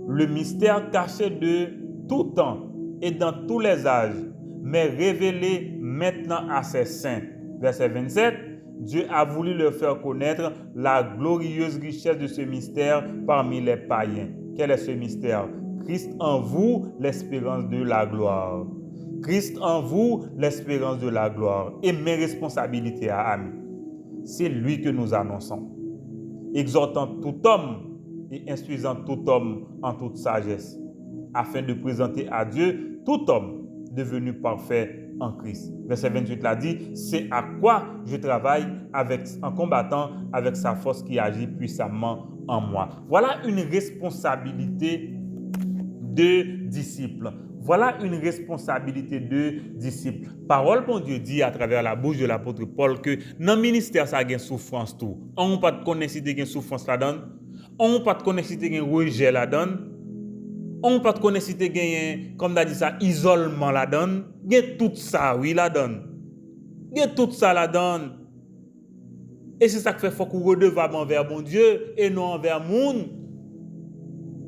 le mystère caché de tout temps et dans tous les âges, mais révélé maintenant à ses saints. Verset 27, Dieu a voulu leur faire connaître la glorieuse richesse de ce mystère parmi les païens. Quel est ce mystère? Christ en vous, l'espérance de la gloire. Christ en vous, l'espérance de la gloire. Et mes responsabilités à amis, c'est lui que nous annonçons. Exhortant tout homme et instruisant tout homme en toute sagesse, afin de présenter à Dieu tout homme devenu parfait en Christ. Verset 28 l'a dit, c'est à quoi je travaille en combattant avec sa force qui agit puissamment en moi. Voilà une responsabilité de disciple. Voilà une responsabilité de disciple. Parole bon Dieu dit à travers la bouche de l'apôtre Paul que dans le ministère ça a une souffrance tout. On pas de connaître si une souffrance là-dedans. On pas de connaître si un rejet là-dedans. On pas de connaître si un comme on dit ça isolement là-dedans. Il y a tout ça oui là-dedans. Il y a tout ça là-dedans. Et c'est ça qui fait qu'il faut qu'on redevable envers bon Dieu et non envers le monde.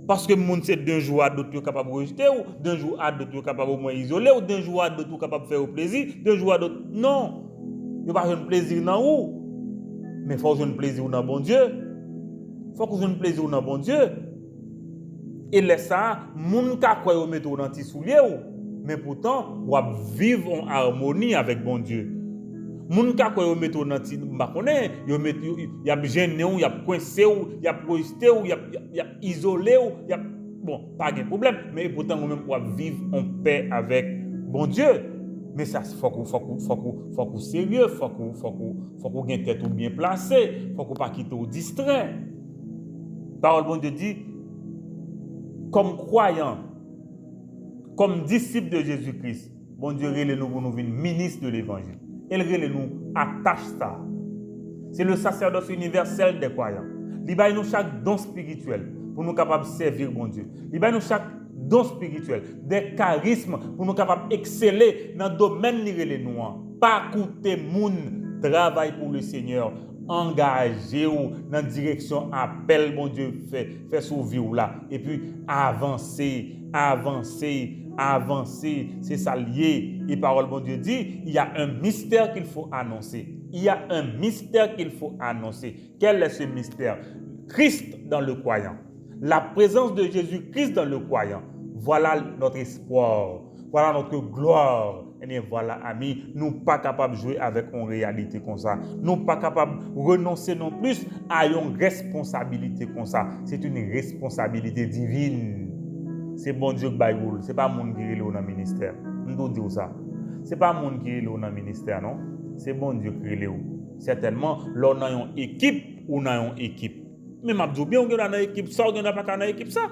Parce que le monde, c'est d'un jour à l'autre capable de rejeter, ou d'un jour à l'autre capable de moins isoler, ou d'un jour à l'autre capable de faire plaisir, d'un jour à l'autre. Non. Il n'y a pas de plaisir dans où. Mais il faut que plaisir dans bon Dieu. Il faut que je plaisir dans bon Dieu. Et laisse ça, moun ka kwa yo mettre dans ti soulier ou, mais pourtant, ou vivre en harmonie avec bon Dieu. Moun ka kwa yo mettre dans ti ba connait, yo met y a gêné ou, y a coincé ou, y a projeté ou, y a isolé ou, y a bon, pas de problème, mais pourtant nous même ou vivre en paix avec bon Dieu. Mais ça faut qu'on sérieux, faut qu'on gagne tête bien placé, faut qu'on pas quitter ou distrait. Parole bon Dieu dit comme croyants, comme disciples de Jésus-Christ, bon Dieu relève nous pour nous venir ministre de l'évangile. Il relève nous attache ça. C'est le sacerdoce universel des croyants. Il baille nous chaque don spirituel pour nous capables de servir bon Dieu. Il baille nous chaque don spirituel, des charismes pour nous capables d'exceller dans le domaine de nous. Pas coûter moun travail pour le Seigneur. Engagez-vous dans la direction appel bon Dieu fait survivre là et puis avancer, c'est ça lié. Et parole bon Dieu dit, il y a un mystère qu'il faut annoncer. Il y a un mystère qu'il faut annoncer. Quel est ce mystère? Christ dans le croyant. La présence de Jésus-Christ dans le croyant. Voilà notre espoir. Voilà notre gloire. Et bien voilà, amis, nous ne sommes pas capables de jouer avec une réalité comme ça. Nous ne sommes pas capables de renoncer non plus à une responsabilité comme ça. C'est une responsabilité divine. C'est bon Dieu qui baille. Ce n'est pas le monde qui est là dans le ministère. Nous devons dire ça. Ce n'est pas le monde qui est là dans le ministère, non? C'est bon Dieu qui est là. Certainement, là, on a une équipe ou on a une équipe. Mais je dis bien, on a une équipe, ça, on n'a pas une équipe, ça.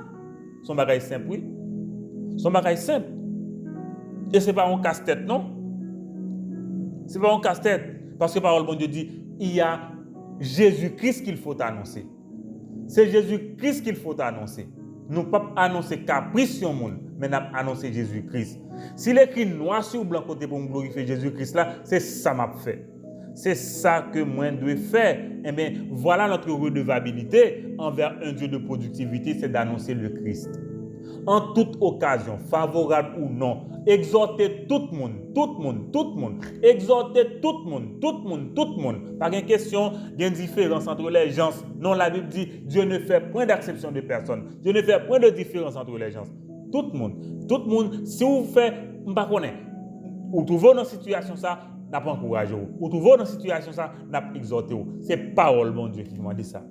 Son bagage simple, oui. Son bagage simple. Et ce n'est pas un casse-tête, non? Ce n'est pas un casse-tête. Parce que la parole de Dieu dit, il y a Jésus-Christ qu'il faut annoncer. C'est Jésus-Christ qu'il faut annoncer. Nous ne pouvons pas annoncer caprice sur le monde, mais nous annoncer Jésus-Christ. Si l'écrit noir sur blanc côté pour glorifier Jésus-Christ là, c'est ça m'a fait. C'est ça que moi dois faire. Eh bien, voilà notre redevabilité envers un Dieu de productivité, c'est d'annoncer le Christ. En toute occasion, favorable ou non, exhorter tout le monde. Exhorter tout le monde. Pas une question, il y a une différence entre les gens. Non, la Bible dit, Dieu ne fait point d'acception de personne. Dieu ne fait point de différence entre les gens. Tout le monde, si vous faites, je ne sais pas, vous trouvez dans une situation ça, n'a pas encouragé. Vous trouvez dans une situation ça, n'a pas exhorté. C'est parole bon Dieu qui m'a dit ça.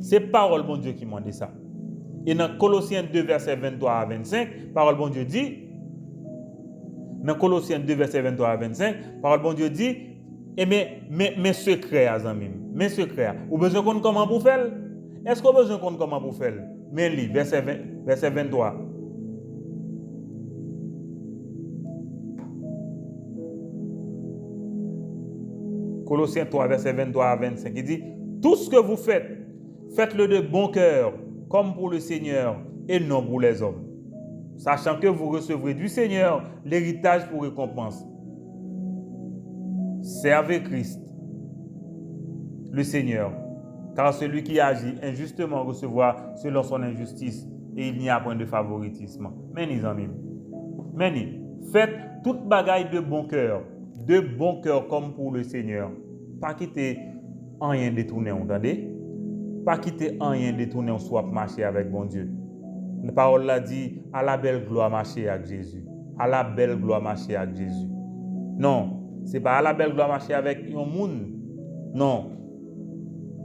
C'est parole bon Dieu qui m'a dit ça. Et dans Colossiens 2, versets 23 à 25, parole bon Dieu dit, dans Colossiens 2, versets 23 à 25, parole bon Dieu dit, et mes secrets, amis, mes secrets, vous avez besoin de comment pour faire? Est-ce que vous avez besoin de comment pour faire? Mais lis, verset 23. Colossiens 3, verset 23 à 25, il dit, tout ce que vous faites, faites-le de bon cœur, comme pour le Seigneur et non pour les hommes, sachant que vous recevrez du Seigneur l'héritage pour récompense. Servez Christ, le Seigneur, car celui qui agit injustement recevra selon son injustice, et il n'y a point de favoritisme. Mais les amis, faites toute bagaille de bon cœur comme pour le Seigneur. Pas quitter rien détourné, entendez? Pas quitter rien détourné, on soit marcher avec bon Dieu. La parole l'a dit, à la belle gloire marcher avec Jésus. À la belle gloire marcher avec Jésus. Non, c'est pas à la belle gloire marcher avec un monde. Non.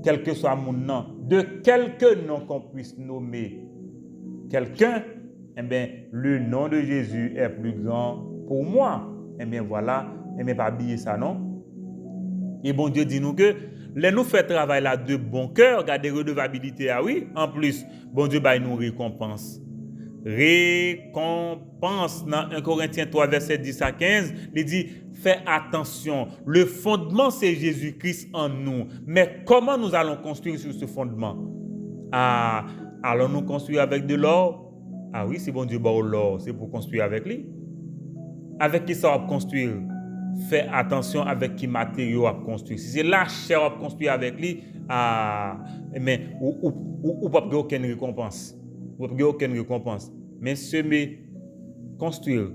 Quel que soit mon nom, de quelque nom qu'on puisse nommer quelqu'un, eh bien, le nom de Jésus est plus grand pour moi. Eh bien, voilà, eh bien, pas oublier ça, non? Et bon Dieu dit nous que les nous fait travail là de bon cœur, garder redevabilité, ah oui, en plus, bon Dieu va nous récompense. Récompense dans 1 Corinthiens 3, verset 10 à 15, il dit, fais attention, le fondement c'est Jésus-Christ en nous. Mais comment nous allons construire sur ce fondement? Ah, allons-nous construire avec de l'or? Ah oui, si bon Dieu bat l'or, c'est pour construire avec lui. Avec qui ça va construire? fait attention avec qui matériaux à construire. Si c'est la chair à construire avec lui, mais ou pas aucune récompense. Ou pas aucune récompense. Mais semer, construire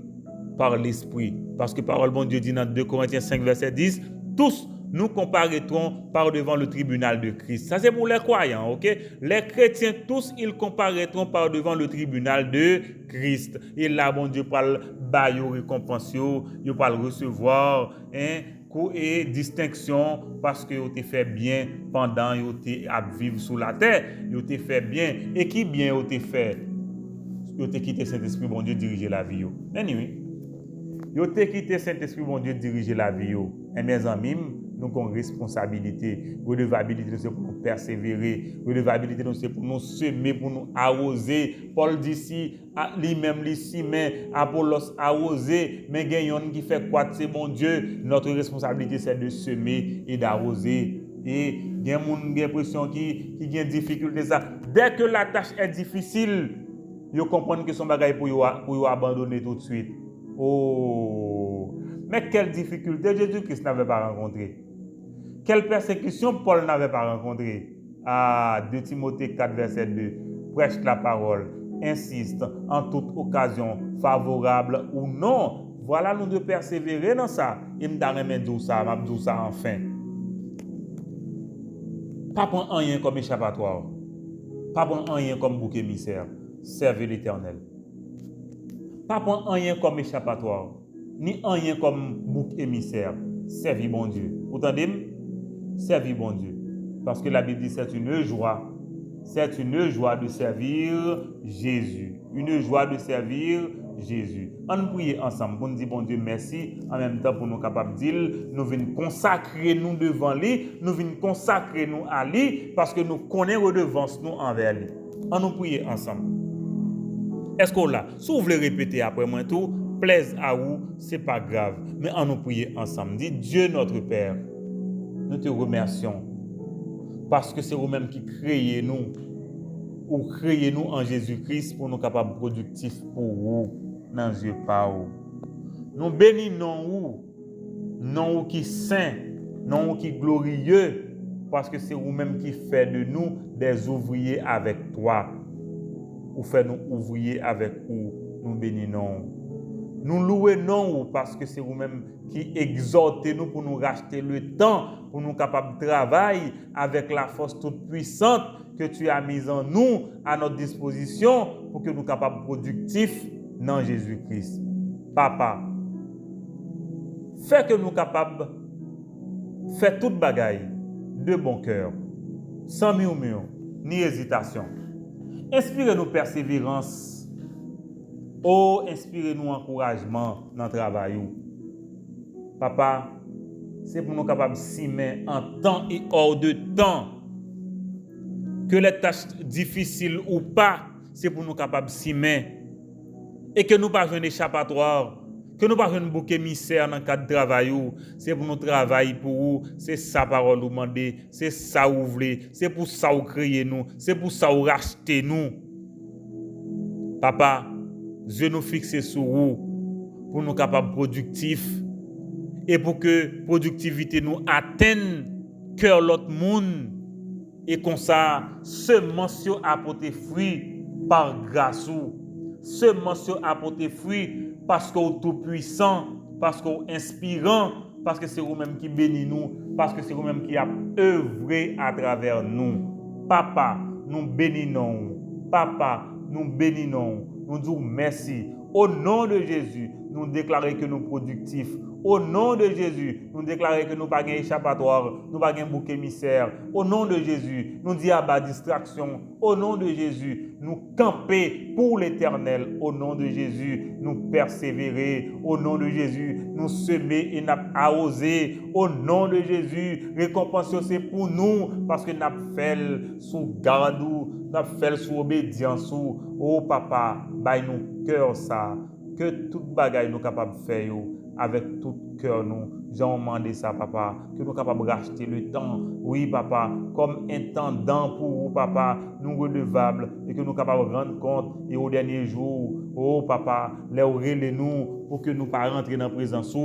par l'esprit. Parce que parole bon Dieu dit dans 2 Corinthiens 5, verset 10, tous nous comparaîtrons par devant le tribunal de Christ. Ça c'est pour les croyants, ok? Les chrétiens tous, ils comparaîtront par devant le tribunal de Christ. Et là, bon Dieu parle bail récompense, il parle recevoir, et distinction parce que vous avez fait bien pendant que vous avez vivre sur la terre, vous avez fait bien. Et qui bien vous avez fait? Vous avez quitté Saint-Esprit, bon Dieu, diriger la vie. Anyway, vous avez quitté Saint-Esprit, bon Dieu, diriger la vie. Et mes amis, nous avons une responsabilité. Redevabilité, c'est pour nous persévérer. Redevabilité, c'est pour nous semer, pour nous arroser. Paul dit ici, lui-même, mais Apollos arroser. Mais gagnons qui fait quoi, c'est mon Dieu. Notre responsabilité, c'est de semer et d'arroser. Et il y a des l'impression qui a des difficultés. Dès que la tâche est difficile, ils comprennent que son bagage pour abandonner tout de suite. Oh! Mais quelle difficulté Jésus-Christ n'avait pas rencontré? Quelle persécution Paul n'avait pas rencontré? 2 Timothée 4, verset 2. Prêche la parole, insiste en toute occasion, favorable ou non. Voilà, nous devons persévérer dans ça. Et me donne ça enfin. Pas prendre rien comme échappatoire. Pas prendre rien comme bouc émissaire. Servez l'Éternel. Pas prendre rien comme échappatoire. Ni rien comme bouc émissaire. Servez bon Dieu. Vous entendez? Servez bon Dieu. Parce que la Bible dit c'est une joie. C'est une joie de servir Jésus. Une joie de servir Jésus. On nous prie ensemble pour nous dire bon Dieu merci. En même temps pour nous capables de dire nous venons consacrer nous devant lui. Nous venons consacrer nous à lui parce que nous connaissons redevance nous envers lui. On nous prie ensemble. Est-ce qu'on l'a? Si vous voulez répéter après moi tout, plaise à vous, c'est pas grave. Mais on nous prie ensemble. Dis Dieu notre Père, nous te remercions parce que c'est vous-même qui créez nous ou créez nous en Jésus-Christ pour nous capables productifs pour vous dans Dieu par vous. Nous bénissons vous, non qui saint, non qui glorieux parce que c'est vous-même qui fait de nous des ouvriers avec toi. Ou fait nous ouvriers avec vous, nous bénissons. Nous louons parce que c'est vous-même qui exhortez nous pour nous racheter le temps, pour nous capables de travailler avec la force toute puissante que tu as mise en nous, à notre disposition, pour que nous soyons capables productifs dans Jésus-Christ. Papa, fais que nous soyons capables de faire toute bagaille de bon cœur, sans murmure ni hésitation. Inspirez-nous persévérance. Oh, inspirez-nous encouragement dans le travail. Papa, c'est pour nous capables de s'y mettre en temps et hors de temps. Que les tâches difficiles ou pas, c'est pour nous capables de s'y mettre. Et que nous pas un échappatoire. Que nous pas un bouc émissaire dans le cadre de travail. C'est pour nous travailler pour vous. C'est ça parole nous demander. C'est ça vous voulez. C'est pour ça vous créez nous. C'est pour ça vous racheter nous. Papa, je nous fixe sur vous pour nous capables productifs et pour que productivité nous atteigne cœur l'autre monde et comme ça semence apporter fruit par grâce ou semence apporter fruit parce que vous tout puissant, parce que vous inspirant, parce que c'est vous-même qui bénit nous, parce que c'est vous-même qui a œuvré à travers nous. Papa, nous bénissons. Papa, nous bénissons. Nous disons merci. Au nom de Jésus, nous déclarons que nous sommes productifs. Au nom de Jésus, nous déclarons que nous n'avons pas d'échappatoire, nous n'avons pas de bouc émissaire. Au nom de Jésus, nous disons à distraction. Au nom de Jésus, nous camper pour l'éternel. Au nom de Jésus, nous persévérer. Au nom de Jésus, nous semer et nous arroser. Au nom de Jésus, récompense c'est pour nous parce que nous avons fait sous garde, nous avons fait sous obéissance. Oh papa, baille nous cœur ça, que toute bagaille nous capable de faire avec tout cœur nous. J'ai demandé ça papa, que nous capables de racheter le temps. Oui papa, comme intendant pour vous papa, nous redevables et que nous capables de rendre compte et au dernier jour, oh papa, les nous pour que nous pas rentrer dans la présence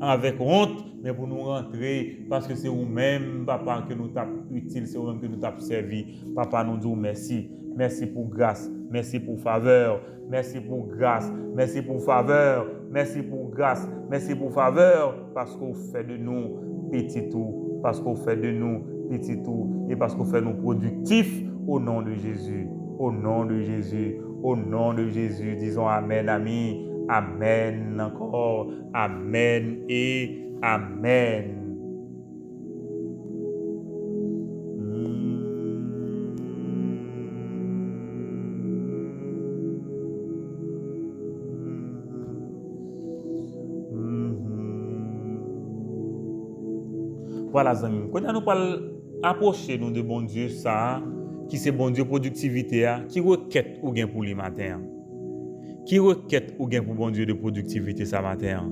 avec honte, mais pour nous rentrer parce que c'est vous-même, papa, que nous t'avons utile, c'est vous-même que nous t'avons servi. Papa, nous disons merci. Merci pour grâce, merci pour faveur, merci pour grâce, merci pour faveur, merci pour grâce, merci pour faveur, parce qu'on fait de nous petits tout, parce qu'on fait de nous petits tout, et parce qu'on fait nous productifs au nom de Jésus, au nom de Jésus, au nom de Jésus. Disons Amen, amis, Amen encore, Amen et Amen. Voilà, amis. Quand nous parlons approcher nous de bon Dieu, ça, qui c'est bon Dieu productivité, qui requête ou gain pour le matin, qui requête ou gain pour bon Dieu de productivité ça matin.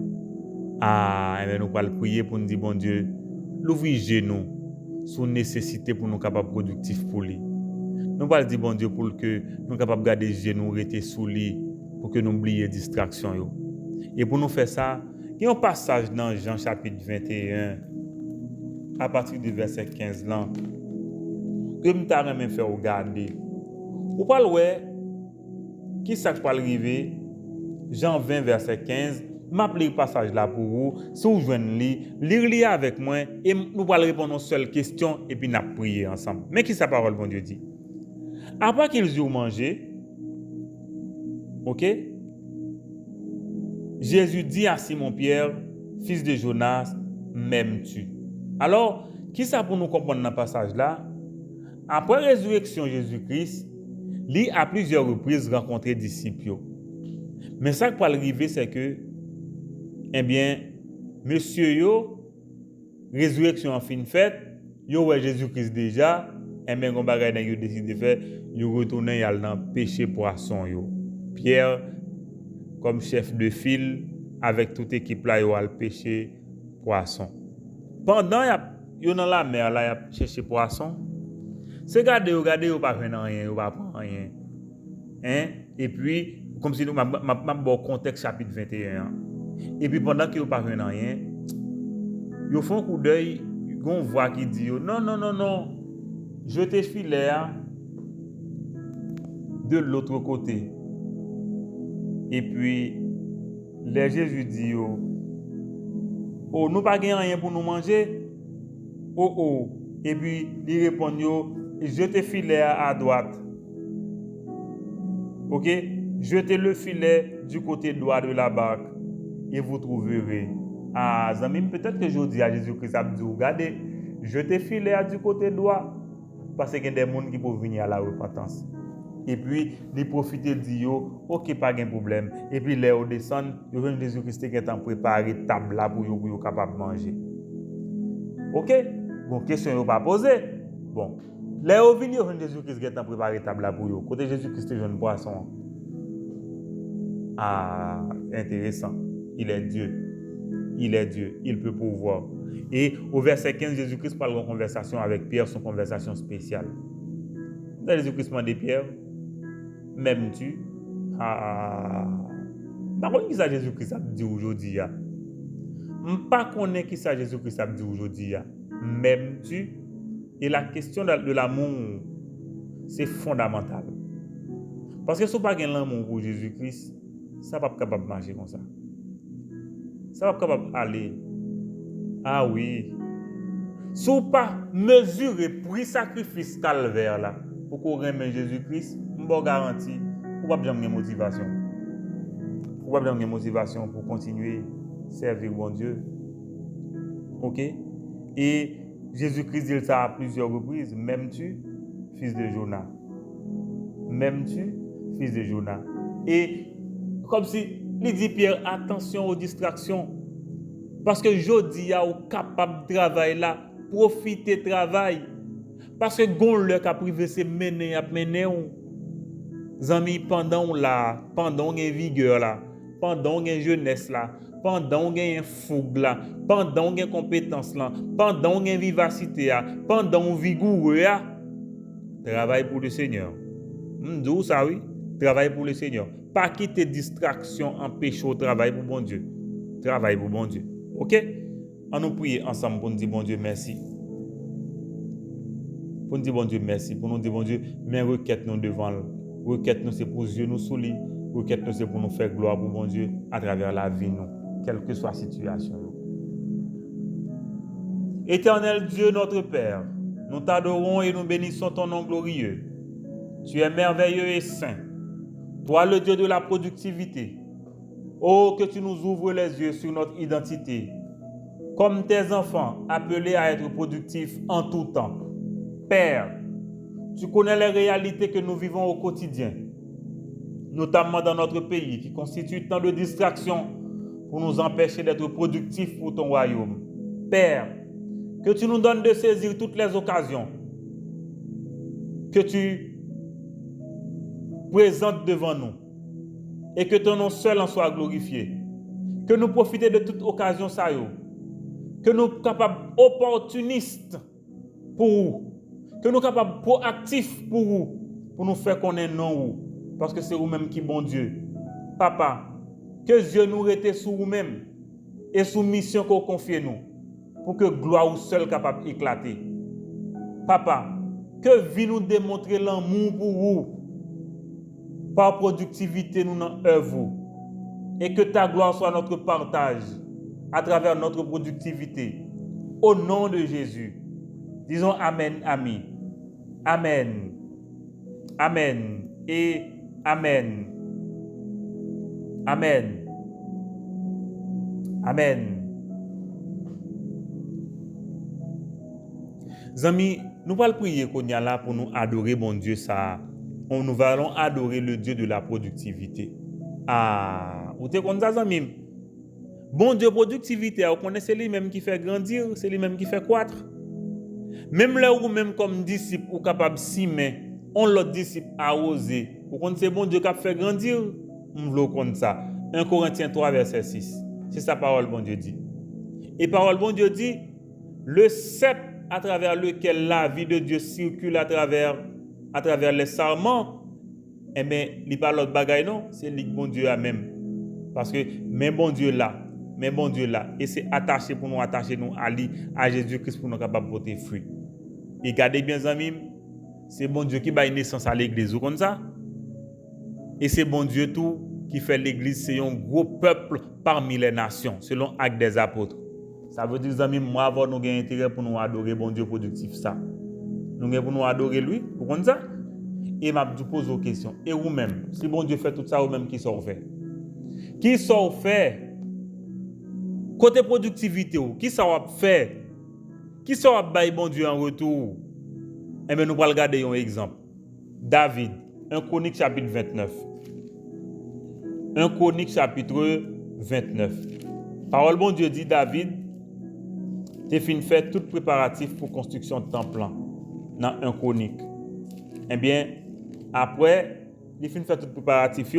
Ah, et nous parlons prier pour nous dire bon Dieu, l'ouvrir nous sous nécessité pour nous capables productifs pour lui. Nous parlons dire bon Dieu pour que nous capables garder genoux rester sous lui pour que nous oublions distraction yo. Et pour nous faire ça, il y a un passage dans Jean chapitre 21 à partir du verset 15 là, que je t'ai fait regarder. Ou pas ouais, qui ça peut arriver? Jean 20 verset 15, m'appelle le passage là pour vous. Si vous joignez lire avec moi et nous allons répondre aux seules questions et puis nous prier ensemble. Mais qui sa parole bon Dieu dit? Après qu'ils eurent mangé, OK? Jésus dit à Simon-Pierre, fils de Jonas, m'aimes-tu? Alors, qui ça pour nous comprendre dans le passage là? Après la résurrection de Jésus-Christ, lui a plusieurs reprises rencontré des disciples. Mais ça qui peut arriver, c'est que, eh bien, monsieur yo, résurrection en fin de fête, yo ouais Jésus-Christ déjà, et bien, on va décider de faire, yo retourner dans le péché poisson yo. Pierre, comme chef de file, avec toute équipe là, yo a le péché poisson. Pendant yo dans la mer là, y a cherché poisson. C'est regarder, pas faire rien, pas prendre rien. Hein? Et puis comme si nous m'a bon contexte chapitre 21. Et puis pendant que vous pas faire rien, yo font un coup d'œil, gon voix qui dit non. Je te filet de l'autre côté. Et puis les Jésus dit oh, nous pas rien pour nous manger. Oh. Et puis, il répond, je te filet à droite. OK? Jetez le filet du côté droit de la barque et vous trouverez. Ah, amis, peut-être que je dis à Jésus-Christ, regardez, jetez filet du côté droit. Parce qu'il y a des gens qui peuvent venir à la repentance. Et puis, ils profitent de dire, OK, pas de problème. Et puis, les descendent, ils viennent Jésus-Christ qui est en préparé table là pour être capable de manger. OK? Bon, question n'est pas posée. Bon, les ovins, ils viennent Jésus-Christ qui est en préparé table là pour eux. Côté Jésus-Christ, ils viennent poisson. Ah, intéressant. Il est Dieu. Il peut pouvoir. Et au verset 15, Jésus-Christ parle en conversation avec Pierre, son conversation spéciale. Jésus-Christ demande Pierre, m'aimes-tu? Ah, par contre, qui ça Jésus-Christ a dit aujourd'hui? Je ne connais pas qui ça Jésus-Christ a dit aujourd'hui. M'aimes-tu? Et la question de l'amour, c'est fondamental. Parce que si vous n'avez pas l'amour pour Jésus-Christ, ça ne va pas capable de marcher comme ça. Ça va pas capable d'aller. Ah oui. Si vous pas mesurer prix sacrifice calvaire là, pour qu'on remet Jésus-Christ, je vous garantis, vous n'avez pas de motivation. Vous n'avez pas de motivation pour continuer à servir bon Dieu. OK? Et Jésus-Christ dit ça à plusieurs reprises. M'aimes-tu, fils de Jonas? M'aimes-tu, fils de Jonas? Et comme si il dit Pierre, attention aux distractions. Parce que je dis à vous capable de travailler là, profitez de travail. Parce que gon le ka privé c'est mener à mener amis pendant là, pendant une vigueur là, pendant une jeunesse là, pendant une fougue là, pendant une compétence là, pendant une vivacité là, pendant une vigoureux là, travail pour le Seigneur. M'dou ça oui. Travaille pour le Seigneur. Pas quitter distraction, empêcher au travail pour bon Dieu. Travaille pour bon Dieu. OK? On nous prie ensemble pour nous dire bon Dieu merci. Pour nous dire bon Dieu merci. Pour nous dire bon Dieu, mais requête nous devant nous. Requête nous c'est pour Dieu nous soulier. Requête nous c'est pour nous faire gloire pour bon Dieu à travers la vie nous, quelle que soit la situation. Éternel Dieu notre Père, nous t'adorons et nous bénissons ton nom glorieux. Tu es merveilleux et saint. Toi le Dieu de la productivité. Oh, que tu nous ouvres les yeux sur notre identité. Comme tes enfants appelés à être productifs en tout temps. Père, tu connais les réalités que nous vivons au quotidien, notamment dans notre pays, qui constituent tant de distractions pour nous empêcher d'être productifs pour ton royaume. Père, que tu nous donnes de saisir toutes les occasions que tu présentes devant nous et que ton nom seul en soit glorifié. Que nous profitions de toute occasion, ça y est. Que nous soyons capables opportunistes pour vous. Que nous soyons capables proactifs pour vous, pour nous faire connaître non. Parce que c'est vous-même qui bon Dieu. Papa, que Dieu nous reste sous vous-même et sous mission qu'on confie nous, pour que gloire ou seul capable d'éclater. Papa, que vie nous démontrer l'amour pour vous, par productivité nous dans œuvre, et que ta gloire soit notre partage à travers notre productivité. Au nom de Jésus, disons Amen, Amen. Amen. Amen. Et Amen. Amen. Amen. Amis, nous allons prier qu'on y a là pour nous adorer bon Dieu ça. Nous allons adorer le Dieu de la productivité. Ah, vous êtes comme ça, amis? Bon Dieu productivité, vous connaissez lui-même qui fait grandir, c'est lui-même qui fait croître. Même là où même comme disciple ou capable s'aimer, on l'autre disciple a osé. Vous connaissez bon Dieu qui fait grandir, on veut comme ça. 1 Corinthiens 3 verset 6. C'est sa parole bon Dieu dit. Et parole bon Dieu dit, le sceptre à travers lequel la vie de Dieu circule à travers les sarments, eh bien, il n'y a pas l'autre bagaille non, c'est le bon Dieu à même. Parce que mais bon Dieu là, et c'est attaché pour nous attacher nous à Jésus-Christ pour nous capables de porter fruit. Et gardez bien amis, c'est bon Dieu qui donne naissance à l'église ou comme ça. Et c'est bon Dieu tout qui fait l'église, c'est un gros peuple parmi les nations, selon Actes des Apôtres. Ça veut dire, amis, moi, avant, nous avons intérêt pour nous adorer bon Dieu productif, ça. Nous avons pour nous adorer lui, vous comprenez ça? Et je pose aux questions. Et vous-même, si bon Dieu fait tout ça, vous-même, qui sont fait? Qui sont fait? Côté productivité, qui sont fait? Qui sont fait bon Dieu en retour? Eh bien, nous allons regarder un exemple. David, 1 Chronique chapitre 29. 1 Chronique chapitre 29. Parole bon Dieu dit, David, tu fin fait tout préparatif pour construction de temple dans 1 Chronique. Eh bien, après, il fin fait tout préparatif,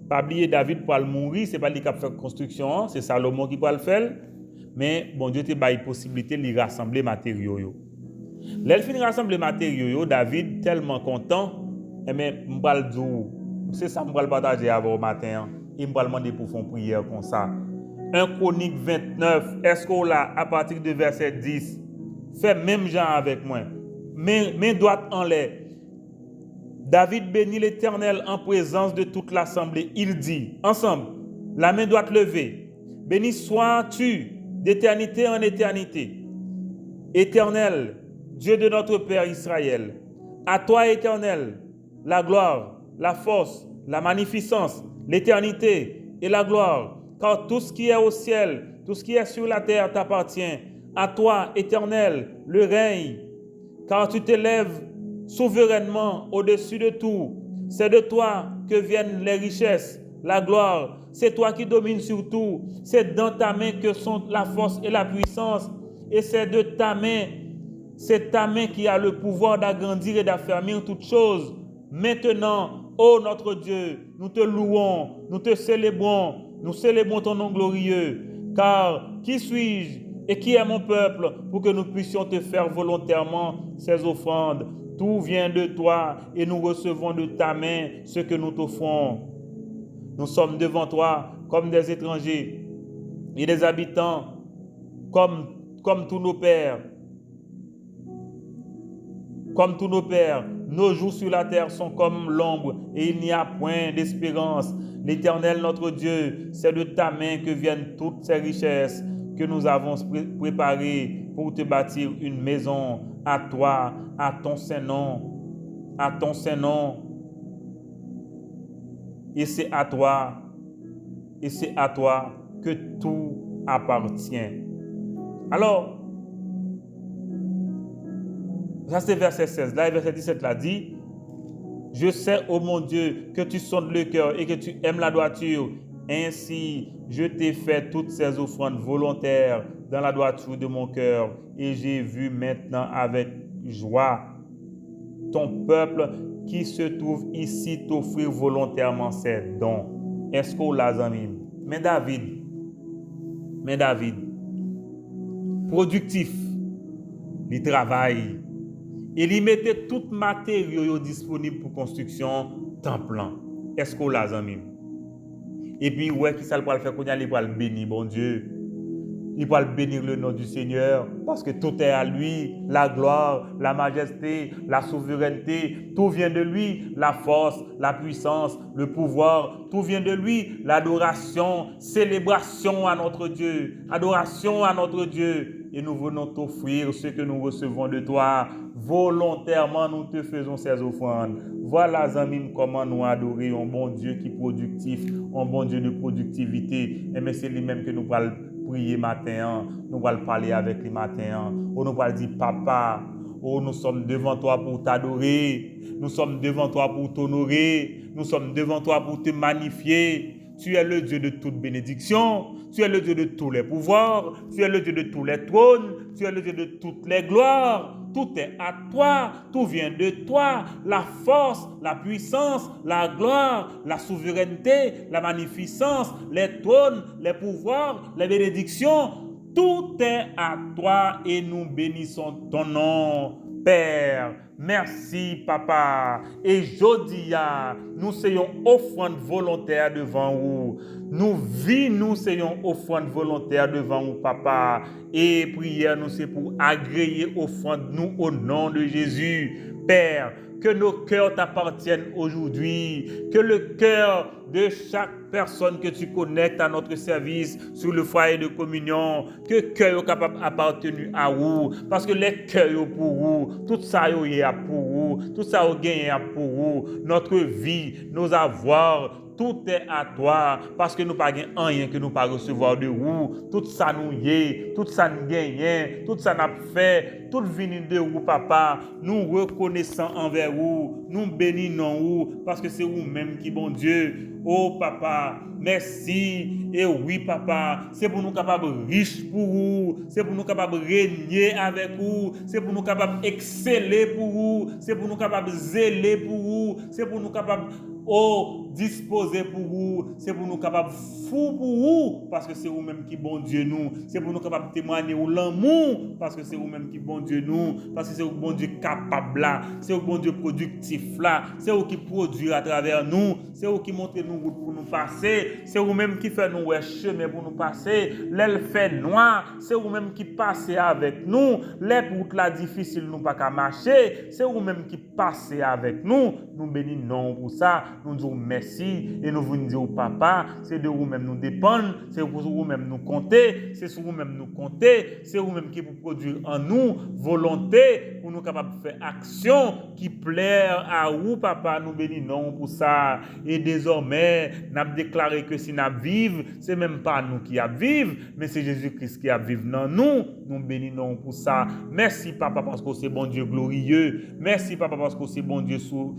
pas oublier David pour le mourir, c'est pas lui qui a fait construction, c'est Salomon qui va le faire. Mais bon Dieu te baille possibilité de rassembler matériaux. L'elfine rassembler matériaux, David tellement content, et mais m'bral dou, c'est ça m'bral partager avant matin, et m'bral demander pour faire une prière comme ça. 1 Chronique 29, est-ce qu'on là à partir de verset 10 fait même genre avec moi. Main droite en l'air. David bénit l'Éternel en présence de toute l'assemblée. Il dit, ensemble, la main droite levée, béni sois-tu d'éternité en éternité. Éternel, Dieu de notre Père Israël, à toi, Éternel, la gloire, la force, la magnificence, l'éternité et la gloire, car tout ce qui est au ciel, tout ce qui est sur la terre t'appartient. À toi, Éternel, le règne, car tu t'élèves souverainement au-dessus de tout. C'est de toi que viennent les richesses, la gloire. C'est toi qui domines sur tout. C'est dans ta main que sont la force et la puissance. Et c'est de ta main, c'est ta main qui a le pouvoir d'agrandir et d'affermir toutes choses. Maintenant, ô notre Dieu, nous te louons, nous te célébrons, nous célébrons ton nom glorieux. Car qui suis-je et qui est mon peuple pour que nous puissions te faire volontairement ces offrandes? Tout vient de toi et nous recevons de ta main ce que nous t'offrons. Nous sommes devant toi comme des étrangers et des habitants, comme tous nos pères. Comme tous nos pères, nos jours sur la terre sont comme l'ombre et il n'y a point d'espérance. L'Éternel, notre Dieu, c'est de ta main que viennent toutes ces richesses que nous avons préparées pour te bâtir une maison à toi, à ton Saint-Nom, à ton Saint-Nom. Et c'est à toi que tout appartient. Alors, ça c'est verset 16. Là, verset 17 là dit, je sais, ô mon Dieu, que tu sondes le cœur et que tu aimes la droiture. Ainsi, je t'ai fait toutes ces offrandes volontaires dans la droiture de mon cœur. Et j'ai vu maintenant avec joie ton peuple qui se trouve ici t'offrir volontairement ses dons. Est-ce qu'on l'a amis? Mais David, productif, il travaille. Et il mettait tout matériaux disponible pour construction temple. Est-ce qu'on l'a amis? Et puis, ouais, qui ça le faire qu'on y a, il va le bénir, bon Dieu. Il va le bénir le nom du Seigneur, parce que tout est à lui, la gloire, la majesté, la souveraineté, tout vient de lui, la force, la puissance, le pouvoir, tout vient de lui, l'adoration, célébration à notre Dieu, adoration à notre Dieu. Et nous venons t'offrir ce que nous recevons de toi. Volontairement, nous te faisons ces offrandes. Voilà, amis, comment nous adorer un bon Dieu qui est productif, un bon Dieu de productivité. Et mais c'est lui-même que nous allons prier matin, nous allons parler avec lui matin. Ou nous allons dire, papa, oh, nous sommes devant toi pour t'adorer. Nous sommes devant toi pour t'honorer. Nous sommes devant toi pour te magnifier. Tu es le Dieu de toute bénédiction. Tu es le Dieu de tous les pouvoirs. Tu es le Dieu de tous les trônes. Tu es le Dieu de toutes les gloires. Tout est à toi. Tout vient de toi. La force, la puissance, la gloire, la souveraineté, la magnificence, les trônes, les pouvoirs, les bénédictions. Tout est à toi et nous bénissons ton nom, Père. Merci, Papa. Et jodia, nous soyons offrande volontaire devant vous. Nous soyons offrande volontaire devant vous, Papa. Et prière, nous, c'est pour agréer offrande, nous, au nom de Jésus. Père, que nos cœurs t'appartiennent aujourd'hui. Que le cœur de chaque personne que tu connectes à notre service sur le foyer de communion, que le cœur est capable d'appartenir à vous. Parce que les cœurs pour vous, tout ça est pour vous, tout ça est pour vous. Notre vie, nos avoirs, tout est à toi, parce que nous n'avons pas rien que nous ne pas recevoir de vous. Tout ça nous y est, tout ça nous gagne, tout ça nous fait, tout vient de vous, Papa. Nous reconnaissons envers vous, nous bénissons vous, parce que c'est vous-même qui bon Dieu. Oh Papa, merci. Et oui Papa, c'est pour nous capables riches pour vous, c'est pour nous capables régner avec vous, c'est pour nous capables exceller pour vous, c'est pour nous capables zéler pour vous, c'est pour nous capables disposer pour vous, c'est pour nous capables fou pour vous, parce que c'est vous-même qui bon Dieu nous, c'est pour nous capables témoigner ou l'amour, parce que c'est vous-même qui bon Dieu nous, parce que c'est vous bon Dieu capable là, c'est vous bon Dieu productif là, c'est vous qui produit à travers nous, c'est vous qui montrez nous route pour nous passer, c'est vous-même qui fait nous chemin pour nous passer, l'aile fait noir, c'est vous-même qui passez avec nous, les routes là difficiles nous pas qu'à marcher, c'est vous-même qui passez avec nous, nous bénissons pour ça, nous disons merci et nous vous disons papa, c'est de vous-même nous dépendre, c'est pour vous-même nous compter, c'est sur vous-même nous compter, c'est vous-même qui vous produire en nous volonté pour nous capables de faire action qui plaire à vous papa, nous bénissons pour ça et désormais nous avons déclaré que si nous vivons, c'est même pas nous qui vivons, mais c'est Jésus-Christ qui vivre dans nous, nous bénissons pour ça. Merci papa parce que c'est bon Dieu glorieux, merci papa parce que c'est bon Dieu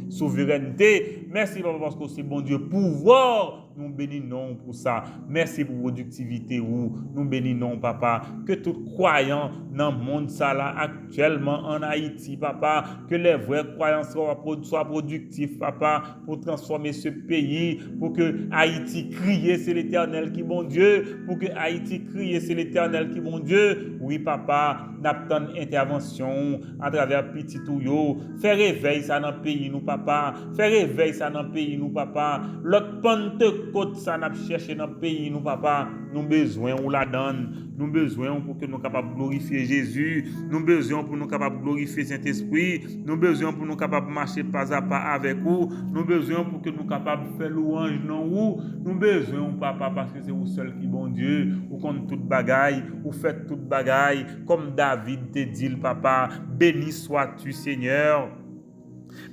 souveraineté, merci papa parce que c'est bon Dieu pouvoir, nous bénissons pour ça. Merci pour productivité ou nous bénissons papa que tout croyant dans le monde ça là actuellement en Haïti papa que les vrais croyants soient productifs papa pour transformer ce pays pour que Haïti crie c'est l'Éternel qui bon Dieu pour que Haïti crie c'est l'Éternel qui bon Dieu. Oui papa n'attend intervention à travers petit touyo faire réveil ça dans le pays nous papa faire réveil ça dans le pays nous papa l'autre Pentecôte ça n'a cherché dans le pays nous papa nous besoin on la donne nous besoin pour que nous capables de glorifier Jésus nous besoin pour nous capables de glorifier Saint-Esprit nous besoin pour nous capables de marcher pas à pas avec vous nous besoin pour que nous capables de faire louange non vous nous besoin papa parce que c'est vous seul qui bon Dieu vous compte toute bagaille vous faites toute bagaille comme David te dit papa béni sois-tu Seigneur.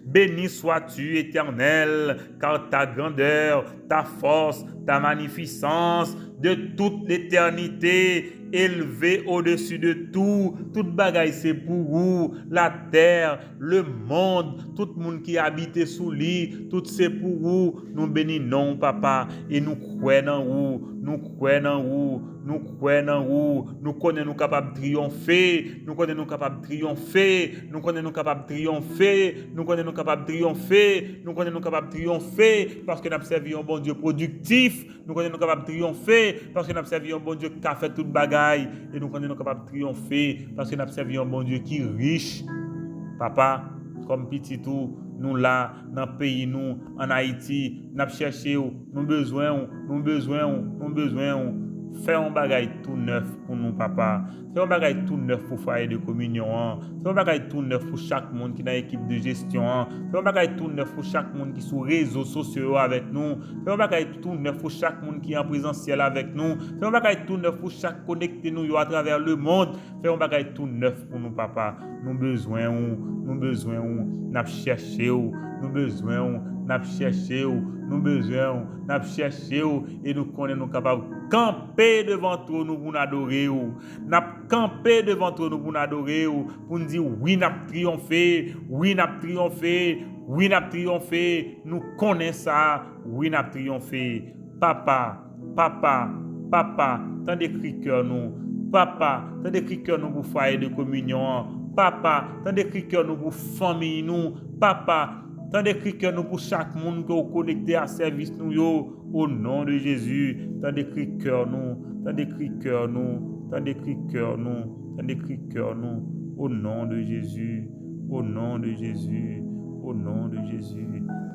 Béni sois-tu, Éternel, car ta grandeur, ta force, ta magnificence, de toute l'éternité, élevée au-dessus de tout. Toute bagaille, c'est pour vous. La terre, le monde, tout le monde qui habite sous lui, tout c'est pour vous. Nous bénissons, papa, et nous croyons en vous. Nous croyons en vous. Nous croyons en vous. Nous connaissons nous capables de triompher. Nous connaissons nous capables de triompher. Nous connaissons nous capables de triompher. Nous connaissons nous capables de triompher. Nous connaissons nous capables de triompher parce que nous avons servi un bon Dieu productif. Nous connaissons nous capables de triompher parce que nous avons servi un bon Dieu qui a fait toute bagaille. Et nous connaissons nous capables de triompher parce que nous avons servi un bon Dieu qui est riche. Papa, comme petit tout, nous là, dans le pays, nous, en Haïti, nous avons cherché, nous besoin. Fais un bagage tout neuf pour nous, papa. Fais un bagage tout neuf pour foyer de communion. Fais un bagage tout neuf pour chaque monde qui est dans l'équipe de gestion. Fais un bagage tout neuf pour chaque monde qui est sur les réseaux sociaux avec nous. Fais un bagage tout neuf pour chaque monde qui est en présentiel avec nous. Fais un bagage tout neuf pour chaque connecté nous à travers le monde. Fais un bagage tout neuf pour nous, papa. Nous besoin, nous cherchons, nous besoin, nous cherchons, et nous connaissons capables camper devant toi nous pour adorer n'a camper devant toi nous pour adorer pour nous dire oui n'a triomphé nous connaissons ça oui n'a triomphé papa tant d'écrit cœur nous papa tant d'écrit cœur nous pour foyer de communion papa tant d'écrit cœur nous pour famille nous papa tant d'écrit cœur nous pour chaque monde qui est connecté à service nous yo au nom de Jésus, tant d'écrit cœur nous, au nom de Jésus,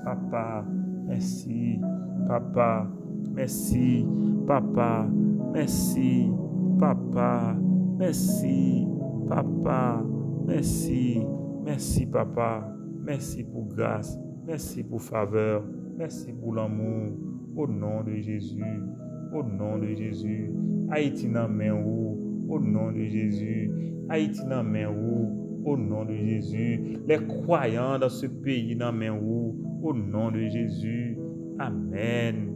papa, merci, papa, merci, papa, merci, papa, merci, papa, merci, papa, merci pour grâce, merci pour faveur, merci pour l'amour. Au nom de Jésus, Haïti nan men ou, au nom de Jésus, Haïti nan men ou, au nom de Jésus, les croyants dans ce pays nan men ou, au nom de Jésus, amen,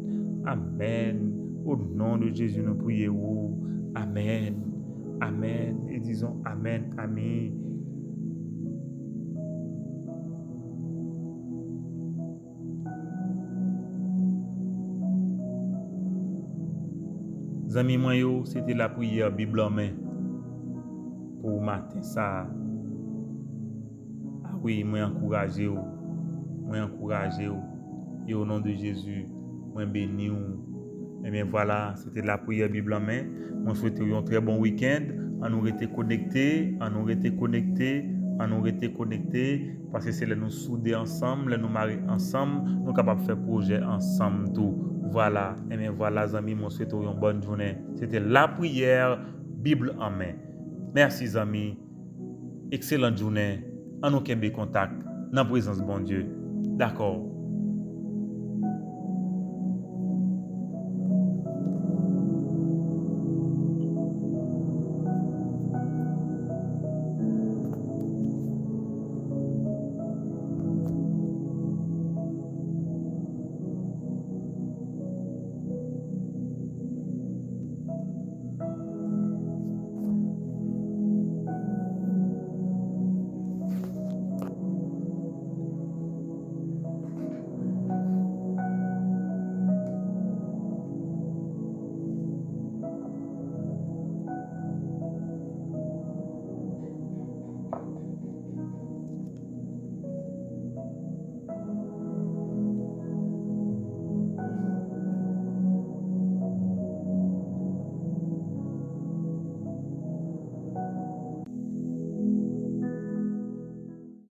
au nom de Jésus nous prions, amen, et disons amen. Zami moi yo, c'était la prière Bible en main pour matin ça. Ah oui, moi encourager ou. Et au nom de Jésus, moi béni ou. Et bien voilà, c'était la prière Bible en main. Moi souhaite un très bon week-end. On nous rester connectés, parce que c'est là nous souder ensemble, là nous marier ensemble, nous capables de faire projet ensemble tout. Voilà, et bien voilà, amis, moi souhaite une bonne journée. C'était la prière, Bible en main. Merci, amis. Excellente journée. En aucun contact, dans la présence de bon Dieu. D'accord.